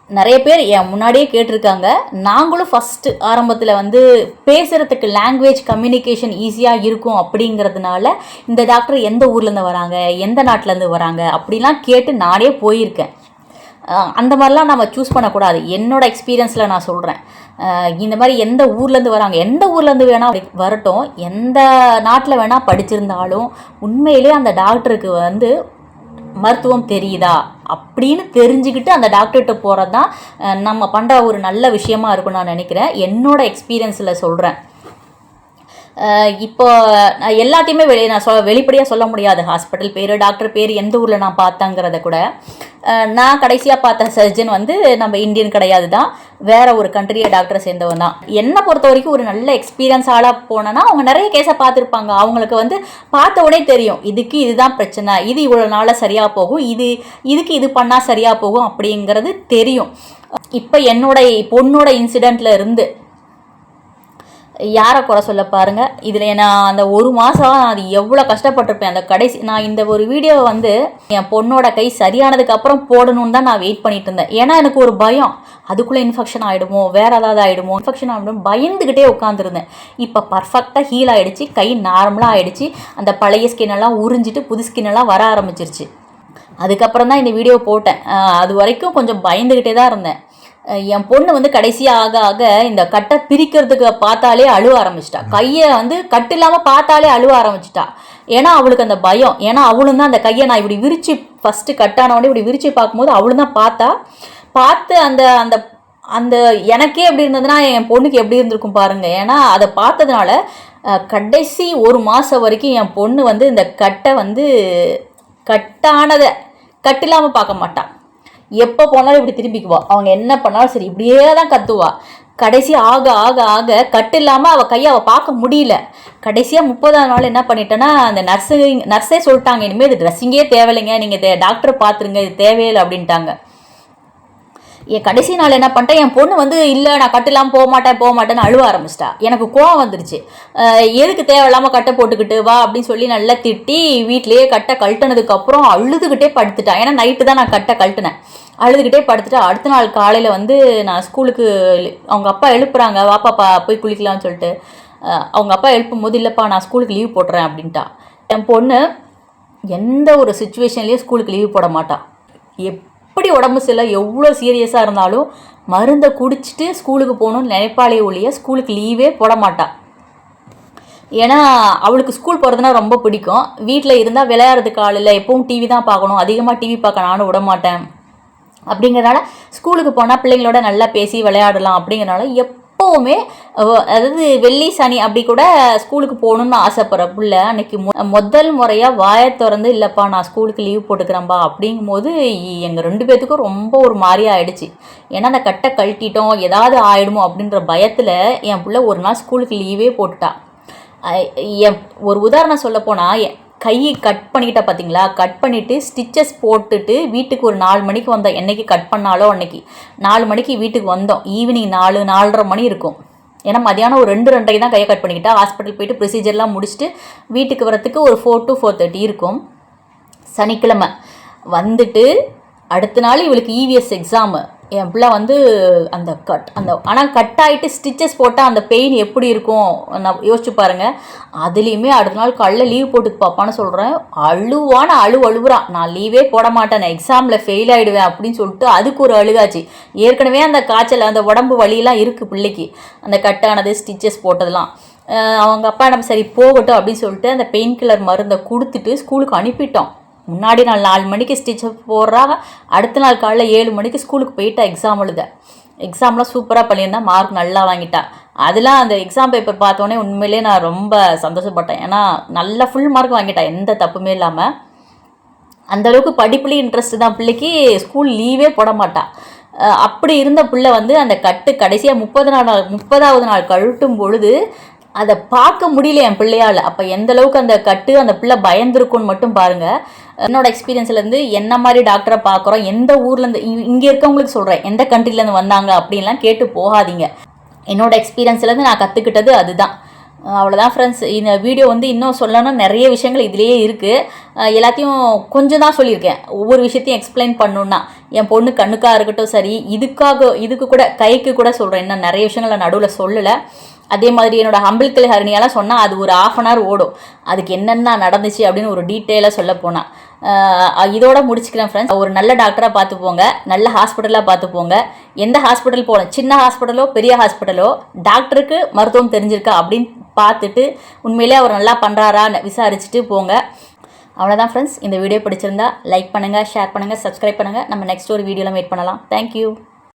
நிறைய பேர் என் முன்னாடியே கேட்டிருக்காங்க. நாங்களும் ஃபஸ்ட்டு ஆரம்பத்தில் வந்து பேசுகிறதுக்கு லாங்குவேஜ் கம்யூனிகேஷன் ஈஸியாக இருக்கும் அப்படிங்கிறதுனால இந்த டாக்டர் எந்த ஊர்லேருந்து வராங்க, எந்த நாட்டிலேருந்து வராங்க அப்படிலாம் கேட்டு நானே போயிருக்கேன். அந்த மாதிரிலாம் நம்ம சூஸ் பண்ணக்கூடாது. என்னோடய எக்ஸ்பீரியன்ஸில் நான் சொல்கிறேன், இந்த மாதிரி எந்த ஊர்லேருந்து வராங்க, எந்த ஊர்லேருந்து வேணால் வரட்டும், எந்த நாட்டில் வேணால் படிச்சிருந்தாலும் உண்மையிலே அந்த டாக்டருக்கு வந்து மருத்துவம் தெரியுதா அப்படின்னு தெரிஞ்சுக்கிட்டு அந்த டாக்டர்கிட்ட போகிறது தான் நம்ம பண்ணுற ஒரு நல்ல விஷயமா இருக்கும்னு நான் நினைக்கிறேன். என்னோடய எக்ஸ்பீரியன்ஸில் சொல்கிறேன். இப்போ நான் எல்லாத்தையுமே வெளிப்படையாக சொல்ல முடியாது. ஹாஸ்பிட்டல் பேர், டாக்டர் பேர், எந்த ஊரில் நான் பார்த்தேங்கிறத கூட. நான் கடைசியாக பார்த்த சர்ஜன் வந்து நம்ம இந்தியன் கிடையாது தான், வேறு ஒரு கண்ட்ரியை டாக்டரை சேர்ந்தவன் தான். என்னை பொறுத்த வரைக்கும் ஒரு நல்ல எக்ஸ்பீரியன்ஸ் ஆளாக போனேன்னா அவங்க நிறைய கேஸை பார்த்துருப்பாங்க. அவங்களுக்கு வந்து பார்த்த உடனே தெரியும், இதுக்கு இதுதான் பிரச்சனை, இது இவ்வளோ நாளாக சரியாக போகும், இதுக்கு இது பண்ணால் சரியாக போகும் அப்படிங்கிறது தெரியும். இப்போ பொண்ணோட இன்சிடெண்ட்டில் இருந்து யாரை குறை சொல்ல பாருங்கள். இதில் நான் அந்த 1 மாதம் அது எவ்வளோ கஷ்டப்பட்டிருப்பேன். அந்த கடைசி நான் இந்த ஒரு வீடியோவை வந்து என் பொண்ணோட கை சரியானதுக்கப்புறம் போடணுன்னு தான் நான் வெயிட் பண்ணிட்டு இருந்தேன். ஏன்னா எனக்கு ஒரு பயம், அதுக்குள்ளே இன்ஃபெக்ஷன் ஆகிடுமோ, வேறு ஏதாவது ஆகிடுமோ, இன்ஃபெக்ஷன் ஆகிடும் பயந்துக்கிட்டே உட்காந்துருந்தேன். இப்போ பர்ஃபெக்டாக ஹீல் ஆகிடுச்சு, கை நார்மலாக ஆகிடுச்சு, அந்த பழைய ஸ்கின்னெல்லாம் உறிஞ்சிட்டு புது ஸ்கின்னெல்லாம் வர ஆரம்பிச்சிருச்சு. அதுக்கப்புறம் தான் இந்த வீடியோ போட்டேன். அது வரைக்கும் கொஞ்சம் பயந்துக்கிட்டே தான் இருந்தேன். என் பொண்ணு வந்து கடைசியாக ஆக ஆக இந்த கட்டை பிரிக்கிறதுக்கு பார்த்தாலே அழுவ ஆரம்பிச்சிட்டா. கையை வந்து கட்டு இல்லாமல் பார்த்தாலே அழுவ ஆரம்பிச்சிட்டா. ஏன்னா அவளுக்கு அந்த பயம். ஏன்னா அவளும் தான் அந்த கையை நான் இப்படி விரித்து ஃபஸ்ட்டு கட்டானோடனே இப்படி விரித்து பார்க்கும்போது அவளும் தான் பார்த்து அந்த அந்த அந்த எனக்கே எப்படி இருந்ததுன்னா என் பொண்ணுக்கு எப்படி இருந்திருக்கும் பாருங்கள். ஏன்னா அதை பார்த்ததுனால கடைசி 1 மாதம் வரைக்கும் என் பொண்ணு வந்து இந்த கட்டை வந்து கட்டானதை கட்டு இல்லாமல் பார்க்க மாட்டான். எப்போ போனாலும் இப்படி திரும்பிக்குவா. அவங்க என்ன பண்ணாலும் சரி இப்படியே தான் கத்துவா. கடைசி ஆக ஆக ஆக கட்டு இல்லாமல் அவள் கையை பார்க்க முடியல. கடைசியாக 30ஆம் நாள் என்ன பண்ணிட்டேன்னா, அந்த நர்ஸே சொல்லிட்டாங்க, இனிமேல் இது ட்ரெஸ்ஸிங்கே தேவையில்லைங்க, நீங்கள் டாக்டரை பார்த்துருங்க, இது தேவையில்லை அப்படின்ட்டாங்க. என் கடைசி நாள் என்ன பண்ணிட்டேன், என் பொண்ணு வந்து இல்லை நான் கட்டு இல்லாமல் போக மாட்டேன்னு அழுவ ஆரம்பிச்சிட்டா. எனக்கு கோவம் வந்துருச்சு. எதுக்கு தேவையில்லாமல் கட்டை போட்டுக்கிட்டு வா அப்படின்னு சொல்லி நல்லா திட்டி வீட்டிலேயே கட்டை கழட்டினதுக்கப்புறம் அழுதுகிட்டே படுத்துட்டான். ஏன்னா நைட்டு தான் நான் கட்டை கழட்டினேன். அழுதுகிட்டே படுத்துட்டு அடுத்த நாள் காலையில் வந்து நான் ஸ்கூலுக்கு அவங்க அப்பா எழுப்புறாங்க, வாப்பாப்பா போய் குளிக்கலாம்னு சொல்லிட்டு. அவங்க அப்பா எழுப்பும் போது இல்லைப்பா நான் ஸ்கூலுக்கு லீவ் போட்டுறேன் அப்படின்ட்டா. என் பொண்ணு எந்த ஒரு சுச்சுவேஷன்லேயும் ஸ்கூலுக்கு லீவ் போட மாட்டான். எப்படி உடம்பு சரியில்லை எவ்வளோ சீரியஸாக இருந்தாலும் மருந்தை குடிச்சிட்டு ஸ்கூலுக்கு போகணும்னு நினைப்பாளே ஒழிய ஸ்கூலுக்கு லீவே போட மாட்டாள். ஏன்னா அவளுக்கு ஸ்கூல் போகிறதுனா ரொம்ப பிடிக்கும். வீட்டில் இருந்தால் விளையாடுறதுக்கு ஆள் இல்லை, எப்பவும் டிவி தான் பார்க்கணும், அதிகமாக டிவி பார்க்க நானும் விட மாட்டேன். அப்படிங்கிறனால ஸ்கூலுக்கு போனால் பிள்ளைங்களோட நல்லா பேசி விளையாடலாம். அப்படிங்கிறனால எப்போவுமே அதாவது வெள்ளி சனி அப்படி கூட ஸ்கூலுக்கு போகணுன்னு ஆசைப்படுற பிள்ளை அன்னைக்கு முதல் முறையாக வாயை திறந்து இல்லைப்பா நான் ஸ்கூலுக்கு லீவ் போட்டுக்கிறேன்ப்பா அப்படிங்கும் போது எங்கள் 2 பேர்த்துக்கும் ரொம்ப ஒரு மாதிரியாக ஆயிடுச்சு. ஏன்னா அந்த கட்டை கழட்டிட்டோம் ஏதாவது ஆயிடுமோ அப்படின்ற பயத்தில் என் பிள்ளை ஒரு நாள் ஸ்கூலுக்கு லீவே போட்டுட்டா. ஒரு உதாரணம் சொல்ல போனால் கையை கட் பண்ணிக்கிட்டா பார்த்தீங்களா, கட் பண்ணிவிட்டு ஸ்டிச்சஸ் போட்டுட்டு வீட்டுக்கு ஒரு 4 மணிக்கு வந்தோம். என்றைக்கு கட் பண்ணாலோ அன்னைக்கு 4 மணிக்கு வீட்டுக்கு வந்தோம். ஈவினிங் 4-4:30 மணி இருக்கும். ஏன்னா மதியானம் ஒரு 2-2:30 தான் கையை கட் பண்ணிக்கிட்டா. ஹாஸ்பிட்டல் போயிட்டு ப்ரொசீஜர்லாம் முடிச்சுட்டு வீட்டுக்கு வரத்துக்கு ஒரு 4 to 4:30 இருக்கும். சனிக்கிழமை வந்துட்டு அடுத்த நாள் இவளுக்கு இவிஎஸ் எக்ஸாமு. என் பிள்ளை ஆனால் கட் ஆகிட்டு ஸ்டிச்சஸ் போட்டால் அந்த பெயின் எப்படி இருக்கும் நான் யோசிச்சு பாருங்கள். அதுலேயுமே அடுத்த நாள் காலைல லீவ் போட்டுக்கு பாப்பான்னு சொல்கிறேன். அழுவுறான். நான் லீவே போட மாட்டேன், நான் எக்ஸாமில் ஃபெயில் ஆகிடுவேன் அப்படின்னு சொல்லிட்டு அதுக்கு ஒரு அழுகாச்சு. ஏற்கனவே அந்த காய்ச்சல் அந்த உடம்பு வலியெல்லாம் இருக்குது பிள்ளைக்கு, அந்த கட்டானது ஸ்டிச்சஸ் போட்டதெல்லாம். அவங்க அப்பா நம்ம சரி போகட்டும் அப்படின்னு சொல்லிட்டு அந்த பெயின் கில்லர் மருந்தை கொடுத்துட்டு ஸ்கூலுக்கு அனுப்பிட்டோம். முன்னாடி நாள் 4 மணிக்கு ஸ்டிச் போடுறாங்க, அடுத்த நாள் காலைல 7 மணிக்கு ஸ்கூலுக்கு போயிட்டா எக்ஸாம் எழுத. எக்ஸாம்லாம் சூப்பராக பண்ணியிருந்தா, மார்க் நல்லா வாங்கிட்டா. அதெல்லாம் அந்த எக்ஸாம் பேப்பர் பார்த்தோன்னே உண்மையிலே நான் ரொம்ப சந்தோஷப்பட்டேன். ஏன்னா நல்லா ஃபுல் மார்க் வாங்கிட்டா, எந்த தப்புமே இல்லாமல். அந்தளவுக்கு படிப்புலேயும் இன்ட்ரெஸ்ட் தான் பிள்ளைக்கு, ஸ்கூல் லீவே போட மாட்டா. அப்படி இருந்த பிள்ளை அந்த கட்டு கடைசியாக 30வது நாள் கழட்டும் பொழுது அதை பார்க்க முடியல என் பிள்ளையால். அப்போ எந்தளவுக்கு அந்த கட்டு அந்த பிள்ளை பயந்துருக்குன்னு மட்டும் பாருங்கள். என்னோட எக்ஸ்பீரியன்ஸ்லேருந்து என்ன மாதிரி டாக்டரை பார்க்குறோம், எந்த ஊர்லேருந்து இங்கே இருக்கவங்களுக்கு சொல்கிறேன், எந்த கண்ட்ரிலேருந்து வந்தாங்க அப்படின்லாம் கேட்டு போகாதீங்க. என்னோடய எக்ஸ்பீரியன்ஸ்லேருந்து நான் கற்றுக்கிட்டது அதுதான். அவ்வளோதான் ஃப்ரெண்ட்ஸ். இந்த வீடியோ இன்னும் சொல்லணும்னா நிறைய விஷயங்கள் இதிலேயே இருக்குது. எல்லாத்தையும் கொஞ்சம் தான் சொல்லியிருக்கேன். ஒவ்வொரு விஷயத்தையும் எக்ஸ்பிளைன் பண்ணணுன்னா என் பொண்ணு கண்ணுக்காக இருக்கட்டும் சரி, இதுக்கு கூட கைக்கு கூட சொல்கிறேன். இன்னும் நிறைய விஷயங்கள் நான் நடுவில் சொல்லலை. அதே மாதிரி என்னோடய அம்பிள்கிள் ஹரிணியெல்லாம் சொன்னால் அது ஒரு 1/2 hour ஓடும். அதுக்கு என்னென்ன நடந்துச்சு அப்படின்னு ஒரு டீட்டெயிலாக சொல்ல போனால். இதோட முடிச்சுக்கிறேன் ஃப்ரெண்ட்ஸ். ஒரு நல்ல டாக்டராக பார்த்து போங்க, நல்ல ஹாஸ்பிட்டலாக பார்த்து போங்க. எந்த ஹாஸ்பிட்டல் போகணும், சின்ன ஹாஸ்பிட்டலோ பெரிய ஹாஸ்பிட்டலோ, டாக்டருக்கு மருத்துவம் தெரிஞ்சிருக்கா அப்படின்னு பார்த்துட்டு உண்மையிலே அவர் நல்லா பண்ணுறாரான்னு விசாரிச்சுட்டு போங்க. அவ்வளோதான் ஃப்ரெண்ட்ஸ். இந்த வீடியோ பிடிச்சிருந்தா லைக் பண்ணுங்கள், ஷேர் பண்ணுங்கள், சப்ஸ்கிரைப் பண்ணுங்கள். நம்ம நெக்ஸ்ட் ஒரு வீடியோவில் மீட் பண்ணலாம். தேங்க்யூ.